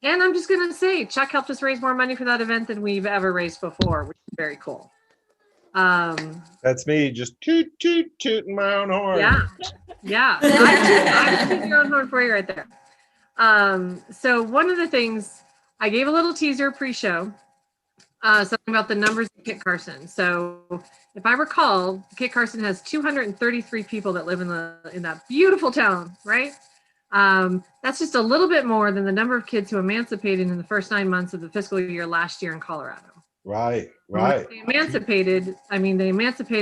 S8: I'm just going to say, Chuck helped us raise more money for that event than we've ever raised before, which is very cool.
S1: That's me just tooting my own horn.
S8: Yeah. I toot your own horn for you right there. So one of the things, I gave a little teaser pre-show. Something about the numbers of Kit Carson. So if I recall, Kit Carson has 233 people that live in that beautiful town, right? That's just a little bit more than the number of kids who emancipated in the first 9 months of the fiscal year last year in Colorado.
S1: Right.
S8: They emancipated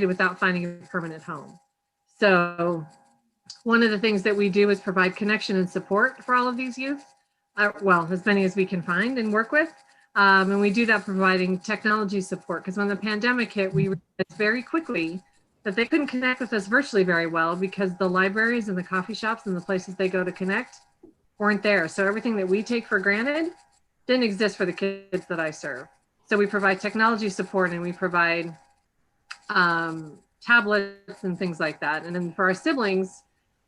S8: without finding a permanent home. So one of the things that we do is provide connection and support for all of these youth. Well, as many as we can find and work with. And we do that providing technology support, because when the pandemic hit, we realized very quickly that they couldn't connect with us virtually very well because the libraries and the coffee shops and the places they go to connect weren't there. So everything that we take for granted didn't exist for the kids that I serve. So we provide technology support, and we provide tablets and things like that. And then for our siblings,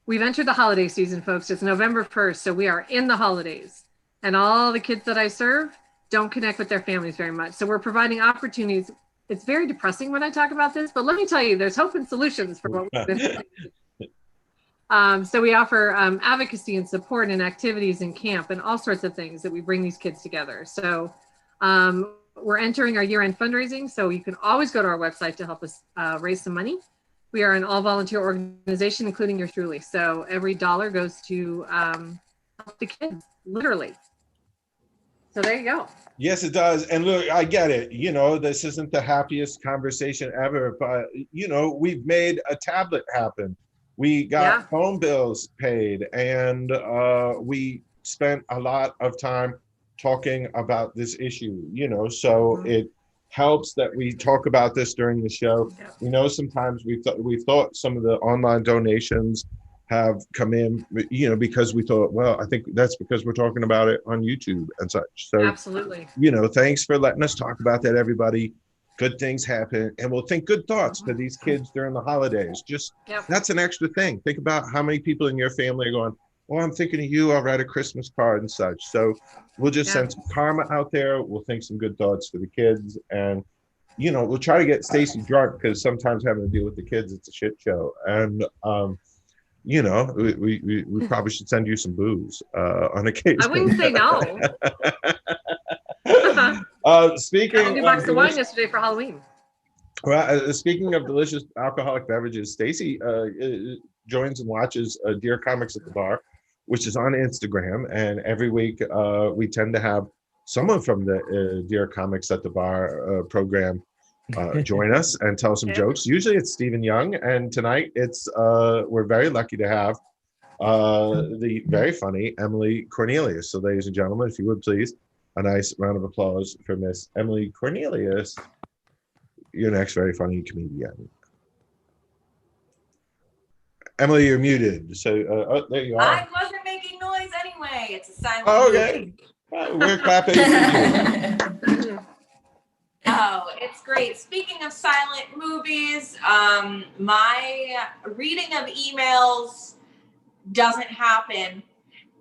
S8: we've entered the holiday season, folks. It's November 1st, so we are in the holidays. And all the kids that I serve don't connect with their families very much. So we're providing opportunities. It's very depressing when I talk about this, but let me tell you, there's hope and solutions for what we've been doing. So we offer advocacy and support and activities in camp and all sorts of things that we bring these kids together. So we're entering our year-end fundraising, so you can always go to our website to help us raise some money. We are an all-volunteer organization, including yours truly. So every dollar goes to help the kids, literally. So there you go.
S1: Yes, it does. And look, I get it. You know, this isn't the happiest conversation ever, but, you know, we've made a tablet happen. We got phone bills paid, and we spent a lot of time talking about this issue, you know, so it helps that we talk about this during the show. You know, sometimes we thought some of the online donations have come in, you know, because we thought, well, I think that's because we're talking about it on YouTube and such. So
S8: absolutely,
S1: you know, thanks for letting us talk about that, everybody. Good things happen, and we'll think good thoughts for these kids during the holidays. Just that's an extra thing. Think about how many people in your family are going, well, I'm thinking of you, I'll write a Christmas card and such. So we'll just send some karma out there. We'll think some good thoughts for the kids, and you know, we'll try to get Stacey drunk, because sometimes having to deal with the kids, it's a shit show. And you know, we probably should send you some booze on occasion.
S8: I wouldn't say no.
S1: Speaking
S8: I had a box of wine yesterday for Halloween.
S1: Well, speaking of delicious alcoholic beverages, Stacey joins and watches Dear Comics at the Bar, which is on Instagram. And every week we tend to have someone from the Dear Comics at the Bar program join us and tell some jokes. Usually it's Stephen Young, and tonight it's we're very lucky to have the very funny Emily Cornelius. So, ladies and gentlemen, if you would please, a nice round of applause for Miss Emily Cornelius, your next very funny comedian. Emily, you're muted. So, oh, there you are.
S9: I wasn't making noise anyway. It's a silent
S1: Okay. Well, we're clapping.
S9: Oh, it's great. Speaking of silent movies, my reading of emails doesn't happen.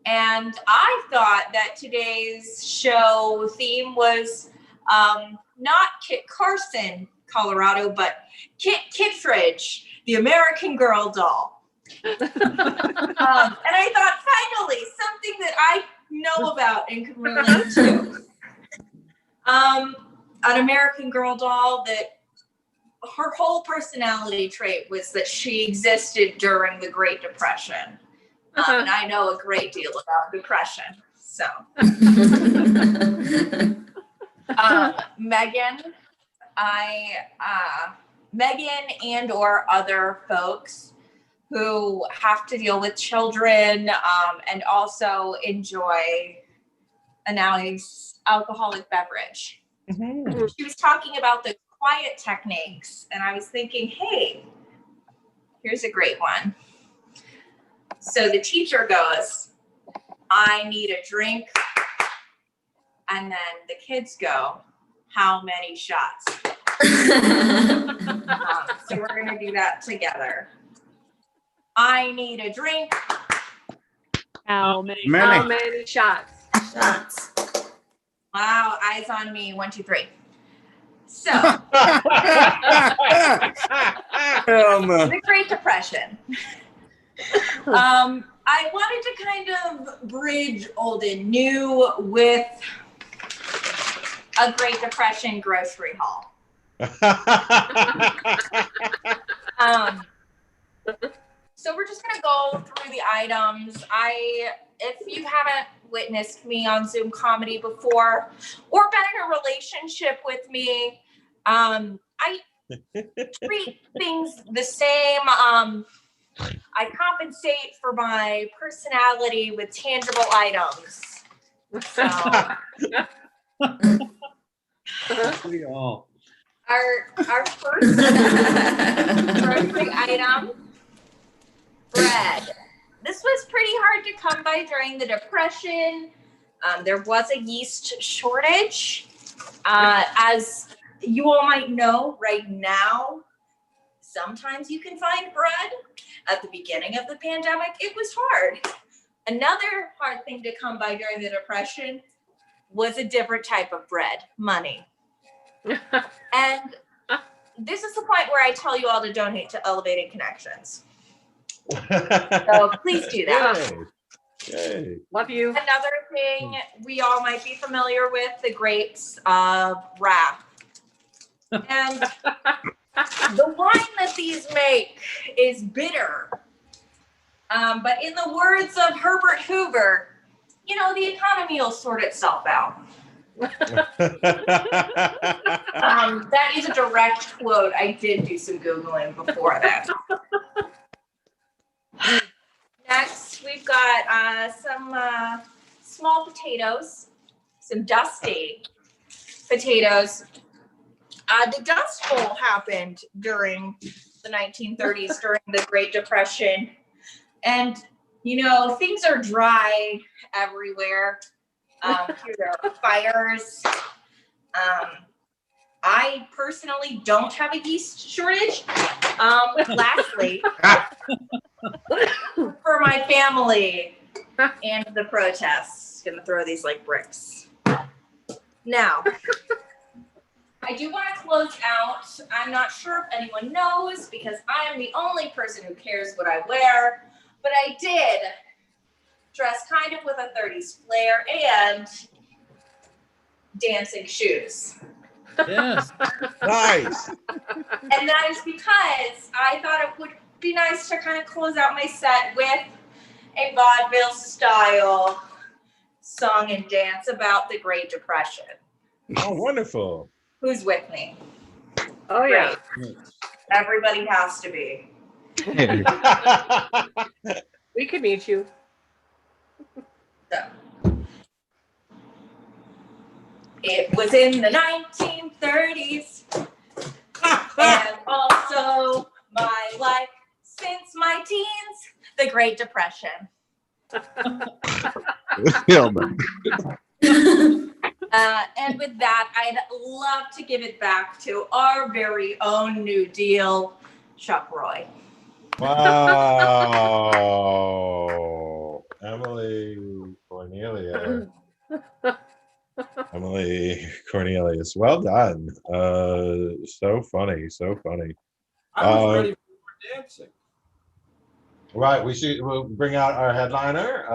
S9: And I thought that today's show theme was not Kit Carson, Colorado, but Kit Kittredge, the American Girl doll. And I thought, finally, something that I know about and can relate to. An American Girl doll that her whole personality trait was that she existed during the Great Depression. And I know a great deal about depression. So, Megan, Megan and or other folks who have to deal with children and also enjoy a nice alcoholic beverage. Mm-hmm. She was talking about the quiet techniques, and I was thinking, hey, here's a great one. So the teacher goes, I need a drink. And then the kids go, how many shots? So we're going to do that together. I need a drink.
S3: How many
S8: shots?
S9: Shots. Wow, eyes on me. 1, 2, 3. So, the Great Depression. I wanted to kind of bridge old and new with a Great Depression grocery haul. So we're just gonna go through the items. If you haven't witnessed me on Zoom comedy before or been in a relationship with me, I treat things the same. I compensate for my personality with tangible items. So,
S2: We all.
S9: our first grocery item, bread. This was pretty hard to come by during the Depression. There was a yeast shortage. As you all might know, right now, sometimes you can find bread. At the beginning of the pandemic, it was hard. Another hard thing to come by during the Depression was a different type of bread, money. And this is the point where I tell you all to donate to Elevated Connections. So please do that.
S1: Yay.
S8: Love you.
S9: Another thing we all might be familiar with, the grapes of wrath. And the wine that these make is bitter. But in the words of Herbert Hoover, you know, the economy will sort itself out. That is a direct quote. I did do some Googling before that. Next, we've got some small potatoes, some dusty potatoes. The Dust Bowl happened during the 1930s, during the Great Depression. And, you know, things are dry everywhere. There are fires. I personally don't have a yeast shortage. Lastly, for my family and the protests, gonna throw these like bricks. Now, I do want to close out. I'm not sure if anyone knows because I am the only person who cares what I wear, but I did dress kind of with a 30s flair and dancing shoes.
S2: Yes.
S1: Nice.
S9: And that is because I thought it would be nice to kind of close out my set with a vaudeville style song and dance about the Great Depression.
S1: Oh, wonderful.
S9: Who's with me?
S8: Oh, yeah.
S9: Everybody has to be.
S8: We could meet you.
S9: So, it was in the 1930s, and also my life since my teens, the Great Depression. And with that, I'd love to give it back to our very own New Deal, Chuck Roy.
S1: Wow. Emily Cornelia. Emily Cornelius. Well done. So funny. So funny.
S7: I was ready for dancing.
S1: Right. We'll bring out our headliner.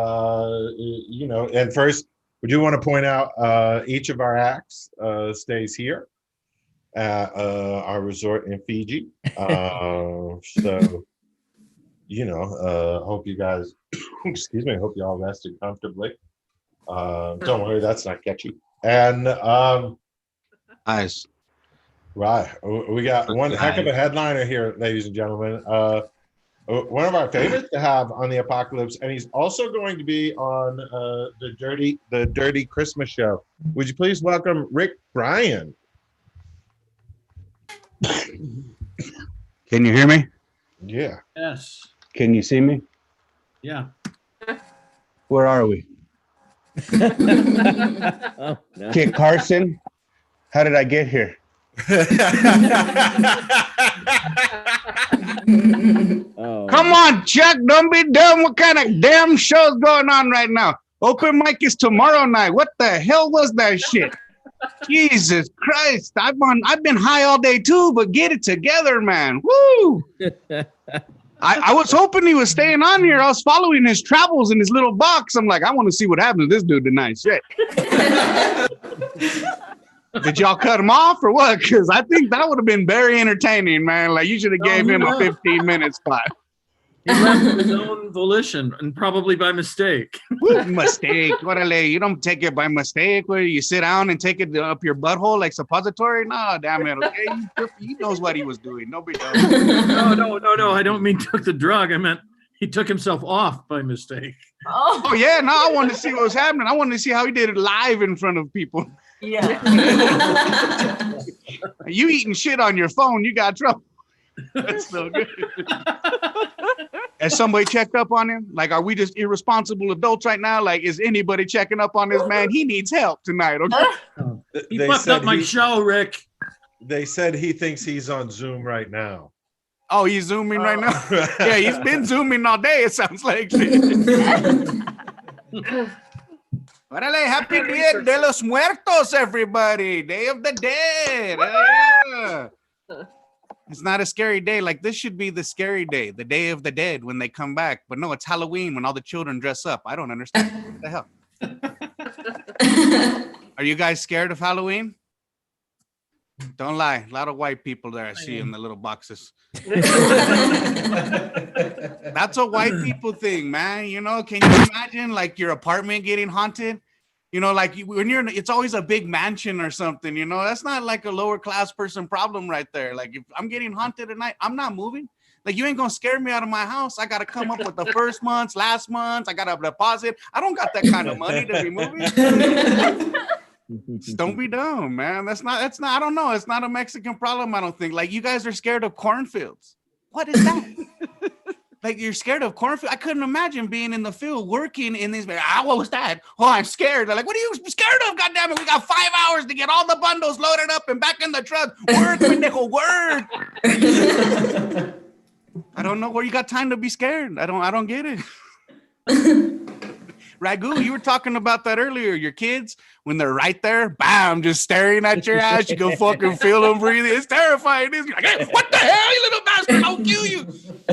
S1: And first, we do want to point out each of our acts stays here at our resort in Fiji. Hope you guys, excuse me, hope you all rested comfortably. Don't worry, that's not catchy. And
S5: Nice.
S1: right, we got one heck of a headliner here, ladies and gentlemen. One of our favorites to have on the ApocaLips, and he's also going to be on the Dirty Christmas Show. Would you please welcome Bryan?
S5: Can you hear me?
S1: Yeah.
S2: Yes.
S5: Can you see me?
S2: Yeah.
S5: Where are we?
S4: Oh, no.
S5: Kit Carson? How did I get here?
S4: Oh.
S5: Come on, Chuck. Don't be dumb. What kind of damn show's going on right now? Open mic is tomorrow night. What the hell was that shit? Jesus Christ. I've been high all day too, but get it together, man. Woo! I was hoping he was staying on here. I was following his travels in his little box. I'm like, I want to see what happens to this dude tonight. Shit. Did y'all cut him off or what? Because I think that would have been very entertaining, man. Like, you should have gave him a 15-minute spot.
S2: He left of his own volition and probably by mistake.
S5: Mistake. Orale, you don't take it by mistake where you sit down and take it up your butthole like suppository. No, damn it. Okay. He knows what he was doing. Nobody does.
S2: No. I don't mean took the drug. I meant he took himself off by mistake.
S5: Oh yeah. No, I wanted to see what was happening. I wanted to see how he did it live in front of people.
S9: Yeah.
S5: You eating shit on your phone, you got trouble. That's so good. Has somebody checked up on him? Like, are we just irresponsible adults right now? Like, is anybody checking up on this man? He needs help tonight. Okay?
S2: He fucked up my show, Rick.
S1: They said he thinks he's on Zoom right now.
S5: Oh, he's zooming right now? Yeah, he's been zooming all day, it sounds like. Órale, happy Dia de los Muertos, everybody. Day of the Dead. Yeah. It's not a scary day. Like, this should be the scary day, the Day of the Dead when they come back. But no, it's Halloween when all the children dress up. I don't understand. What the hell? Are you guys scared of Halloween? Don't lie. A lot of white people there I see in the little boxes. That's a white people thing, man. You know, can you imagine like your apartment getting haunted? You know, like when it's always a big mansion or something, you know, that's not like a lower class person problem right there. Like if I'm getting haunted at night, I'm not moving. Like you ain't going to scare me out of my house. I got to come up with the first month's, last month's. I got to deposit. I don't got that kind of money to be moving. Just don't be dumb, man. That's not, I don't know. It's not a Mexican problem. I don't think. Like you guys are scared of cornfields. What is that? Like you're scared of cornfield. I couldn't imagine being in the field working in these. What was that? Oh, I'm scared. They're like, what are you scared of? God damn it. We got 5 hours to get all the bundles loaded up and back in the truck. Work, pendejo, work. I don't know where you got time to be scared. I don't get it. Raghu, you were talking about that earlier. Your kids, when they're right there, bam, just staring at your ass. You can fucking feel them breathing. It's terrifying. You're like, hey, what the hell, you little bastard? I'll kill you.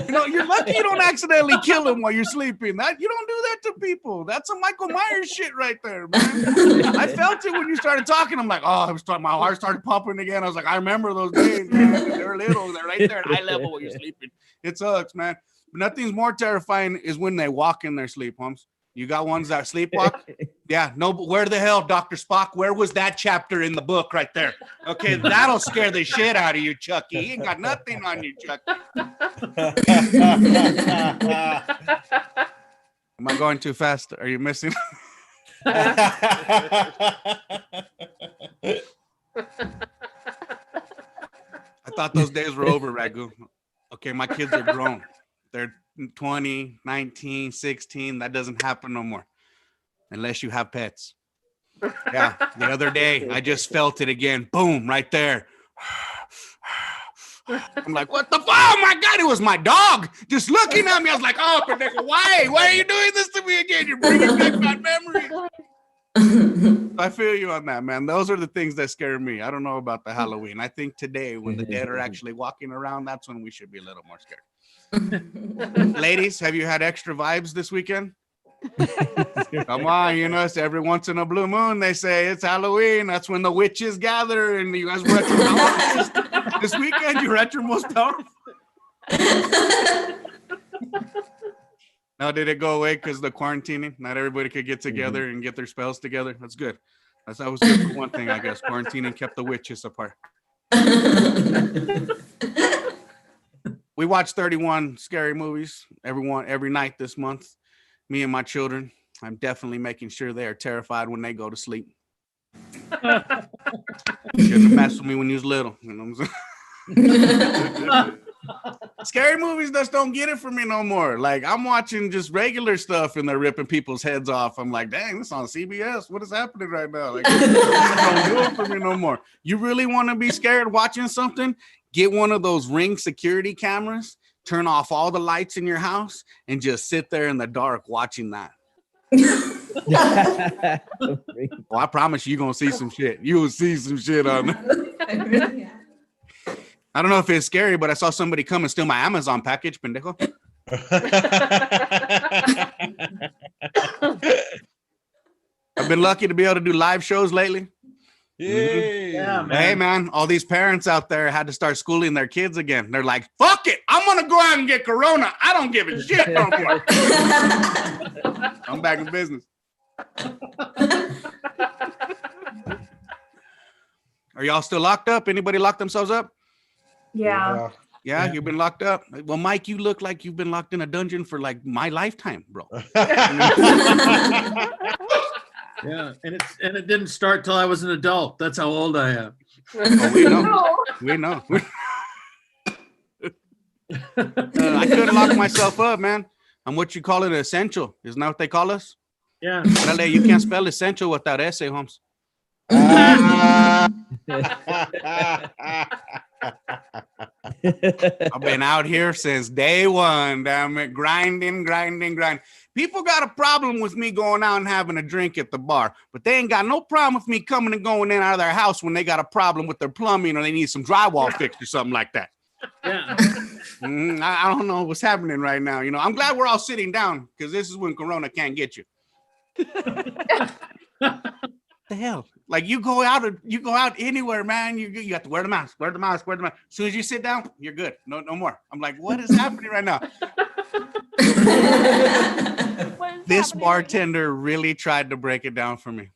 S5: You know, you're lucky you don't accidentally kill them while you're sleeping. You don't do that to people. That's a Michael Myers shit right there, man. I felt it when you started talking. I'm like, oh, my heart started pumping again. I was like, I remember those days, man. They're little. They're right there at eye level while you're sleeping. It sucks, man. But nothing's more terrifying is when they walk in their sleep, Holmes. You got ones that sleepwalk? Yeah, no, but where the hell, Dr. Spock? Where was that chapter in the book right there? Okay, that'll scare the shit out of you, Chucky. He ain't got nothing on you, Chucky. Am I going too fast? Are you missing? I thought those days were over, Raghu. Okay, my kids are grown. They're 20, 19, 16. That doesn't happen no more. Unless you have pets. Yeah, the other day, I just felt it again. Boom, right there. I'm like, what the fuck? Oh my God, it was my dog just looking at me. I was like, oh, pendejo, why? Why are you doing this to me again? You're bringing back bad memories. I feel you on that, man. Those are the things that scare me. I don't know about the Halloween. I think today, when the dead are actually walking around, that's when we should be a little more scared. Ladies, have you had extra vibes this weekend? Come on, you know, it's every once in a blue moon they say it's Halloween. That's when the witches gather, and you guys were at your most, this weekend. You were at your most powerful. Now, did it go away because the quarantining? Not everybody could get together and get their spells together. That's good. That was good for one thing, I guess. Quarantining kept the witches apart. We watched 31 scary movies every night this month. Me and my children. I'm definitely making sure they are terrified when they go to sleep. Shouldn't have messed with me when you was little. You know what I'm saying? Scary movies just don't get it for me no more. Like, I'm watching just regular stuff and they're ripping people's heads off. I'm like, dang, this is on CBS. What is happening right now? Like, don't do it for me no more. You really want to be scared watching something? Get one of those Ring security cameras, turn off all the lights in your house, and just sit there in the dark watching that. Well, I promise you're going to see some shit. You will see some shit on there. I don't know if it's scary, but I saw somebody come and steal my Amazon package, pendejo. I've been lucky to be able to do live shows lately.
S1: Yay.
S2: Yeah, man.
S5: Hey, man, all these parents out there had to start schooling their kids again. They're like, fuck it. I'm going to go out and get Corona. I don't give a shit no more. I'm back in business. Are y'all still locked up? Anybody locked themselves up?
S9: Yeah.
S5: Yeah, you've been locked up. Well, Mike, you look like you've been locked in a dungeon for like my lifetime, bro.
S2: Yeah, and it didn't start till I was an adult. That's how old I am.
S5: Oh, we know. We know. I couldn't lock myself up, man. I'm what you call it, essential. Isn't that what they call us?
S2: Yeah.
S5: You can't spell essential without essay, Holmes. I've been out here since day one, damn it, grinding. People got a problem with me going out and having a drink at the bar, but they ain't got no problem with me coming and going in and out of their house when they got a problem with their plumbing or they need some drywall fixed or something like that.
S2: Yeah.
S5: I don't know what's happening right now. You know, I'm glad we're all sitting down because this is when Corona can't get you. The hell? Like you go out anywhere, man. You have to wear the mask. As soon as you sit down, you're good. No more. I'm like, what is happening right now? This bartender really tried to break it down for me.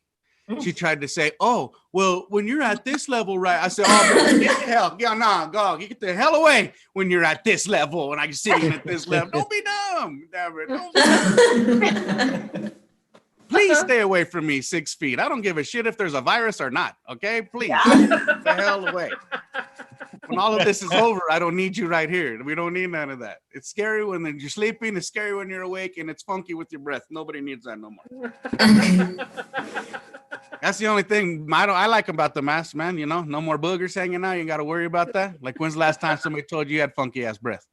S5: She tried to say, oh, well, when you're at this level, right? I said, oh, get the hell. Yeah, nah, go. Get the hell away when you're at this level and I'm sitting at this level. Don't be dumb. Damn it. Don't be dumb. Please stay away from me 6 feet. I don't give a shit if there's a virus or not. Okay, please get the hell away. When all of this is over, I don't need you right here. We don't need none of that. It's scary when you're sleeping. It's scary when you're awake, and it's funky with your breath. Nobody needs that no more. That's the only thing I like about the mask, man. You know, no more boogers hanging out. You ain't got to worry about that. Like, when's the last time somebody told you had funky ass breath?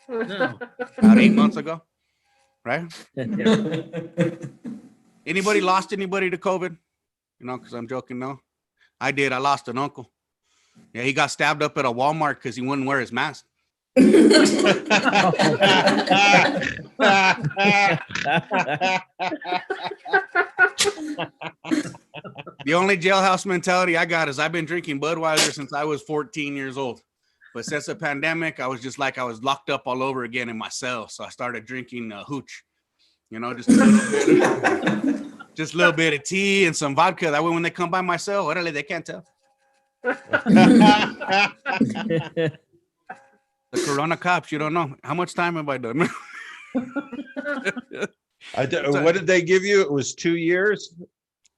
S2: No.
S5: About 8 months ago, right? Anybody lost anybody to COVID? You know, because I'm joking, no. I did. I lost an uncle. Yeah, he got stabbed up at a Walmart because he wouldn't wear his mask. The only jailhouse mentality I got is I've been drinking Budweiser since I was 14 years old. But since the pandemic, I was just like I was locked up all over again in my cell. So I started drinking hooch. You know, just a little bit of tea and some vodka. That way when they come by my cell, literally, they can't tell. The Corona cops, you don't know. How much time have I done?
S1: What did they give you? It was 2 years.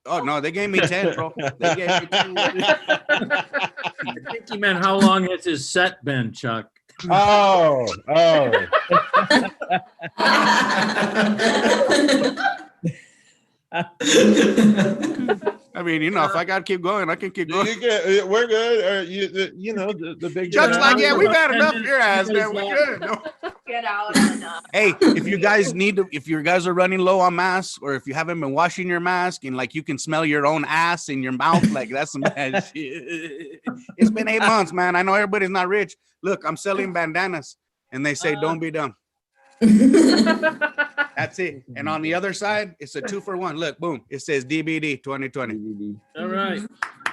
S5: Oh no, they gave me 10, bro. They gave me 10.
S2: I think he meant how long has his set been, Chuck?
S1: Oh.
S5: I mean, you know, if I gotta keep going, I can keep going.
S1: We're good. You know, the big.
S5: Chuck's like, yeah, we've had enough of your ass, man. We're good. No.
S9: Get out enough.
S5: Hey, if you guys if you guys are running low on masks, or if you haven't been washing your mask and like you can smell your own ass in your mouth, like that's some bad shit. It's been 8 months, man. I know everybody's not rich. Look, I'm selling bandanas, and they say, "Don't be dumb." That's it. And on the other side, it's a 2-for-1. Look, boom. It says DBD 2020.
S2: All right.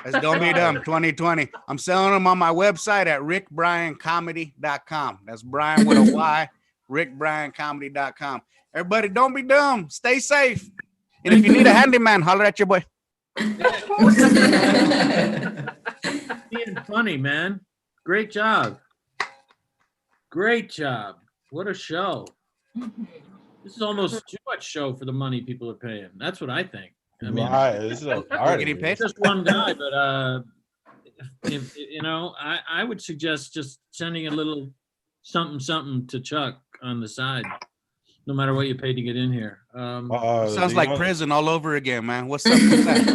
S5: That's Don't Be Dumb 2020. I'm selling them on my website at rickbryancomedy.com. That's Bryan with a Y, rickbryancomedy.com. Everybody, don't be dumb. Stay safe. And if you need a handyman, holler at your boy.
S2: Being funny, man. Great job. Great job. What a show. This is almost too much show for the money people are paying. That's what I think. I mean,
S1: this is getting
S5: paid.
S2: Just one guy, but if you know, I would suggest just sending a little something to Chuck on the side, no matter what you paid to get in here.
S5: Sounds like prison all over again, man. What's up with that?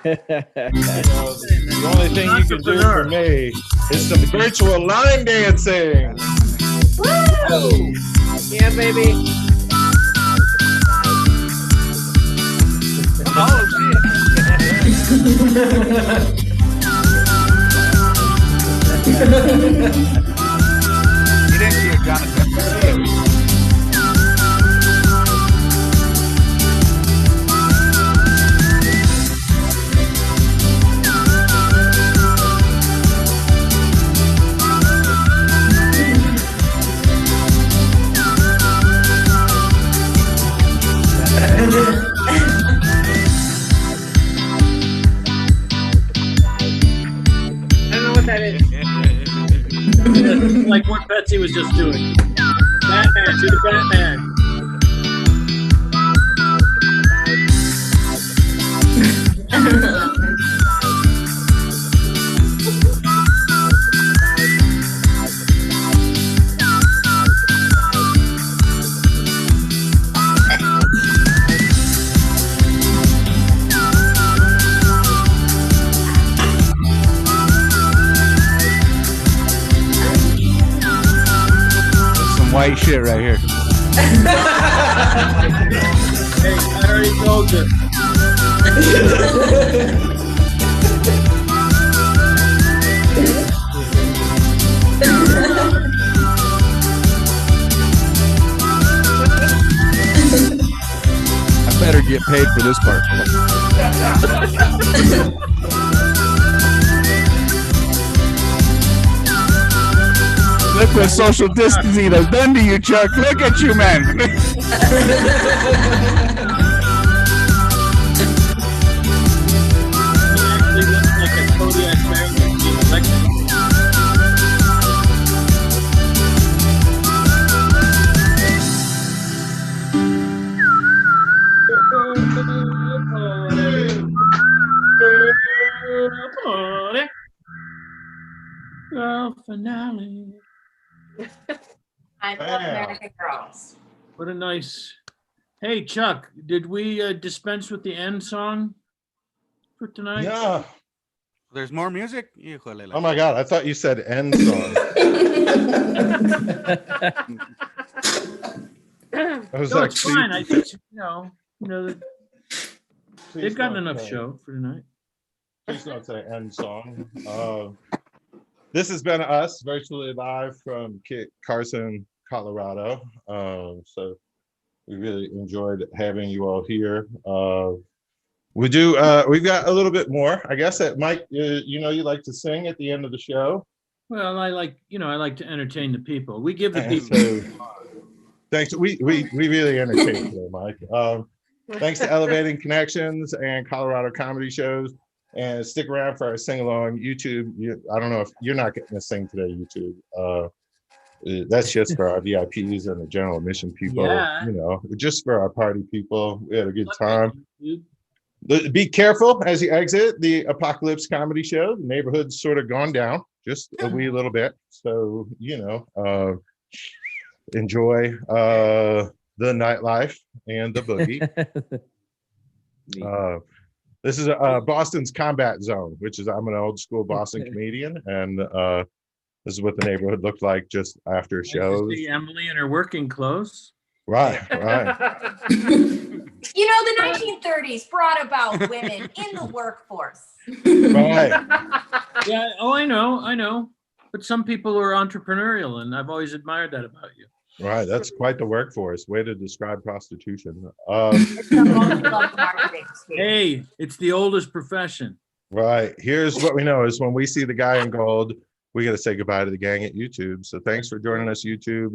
S1: The only thing you can do for me is some virtual line dancing.
S8: Woo! Yeah, baby.
S5: Oh shit. Get into it, Jonathan.
S2: Like what Betsy was just doing. Batman, do the Batman.
S5: White shit right here.
S2: Hey, I already told you.
S5: I better get paid for this part. Look what social distancing has done to you, Chuck. Look at you, man.
S2: Actually looks like a Kodiak bear that's being elected. Girl finale.
S9: I love American Girls.
S2: What a nice. Hey, Chuck, did we dispense with the end song for tonight?
S1: Yeah.
S5: There's more music?
S1: Oh my God, I thought you said end song. I was
S2: No,
S1: like,
S2: it's fine. I just, they've gotten enough show for tonight.
S1: Please don't say end song. This has been us virtually live from Kit Carson, Colorado. So we really enjoyed having you all here. We've got a little bit more. I guess that Mike, you like to sing at the end of the show.
S2: Well, I like to entertain the people. We give the people.
S1: So, thanks. We really entertain today, Mike. Thanks to Elevating Connections and Colorado Comedy Shows. And stick around for our sing along YouTube. I don't know if you're not getting to sing today, YouTube. That's just for our VIPs and the general admission people.
S2: Yeah.
S1: You know, just for our party people. We had a good time. Be careful as you exit the ApocaLips Comedy Show. The neighborhood's sort of gone down just a wee little bit. So, you know, enjoy the nightlife and the boogie. This is Boston's Combat Zone, which is, I'm an old school Boston comedian, and this is what the neighborhood looked like just after
S2: Nice to
S1: shows.
S2: see Emily in her working clothes.
S1: Right.
S9: You know, the 1930s brought about women in the workforce.
S1: Right.
S2: Yeah. Oh, I know. But some people are entrepreneurial, and I've always admired that about you.
S1: Right. That's quite the workforce. Way to describe prostitution.
S2: Hey, it's the oldest profession.
S1: Right. Here's what we know is when we see the guy in gold, we got to say goodbye to the gang at YouTube. So thanks for joining us, YouTube.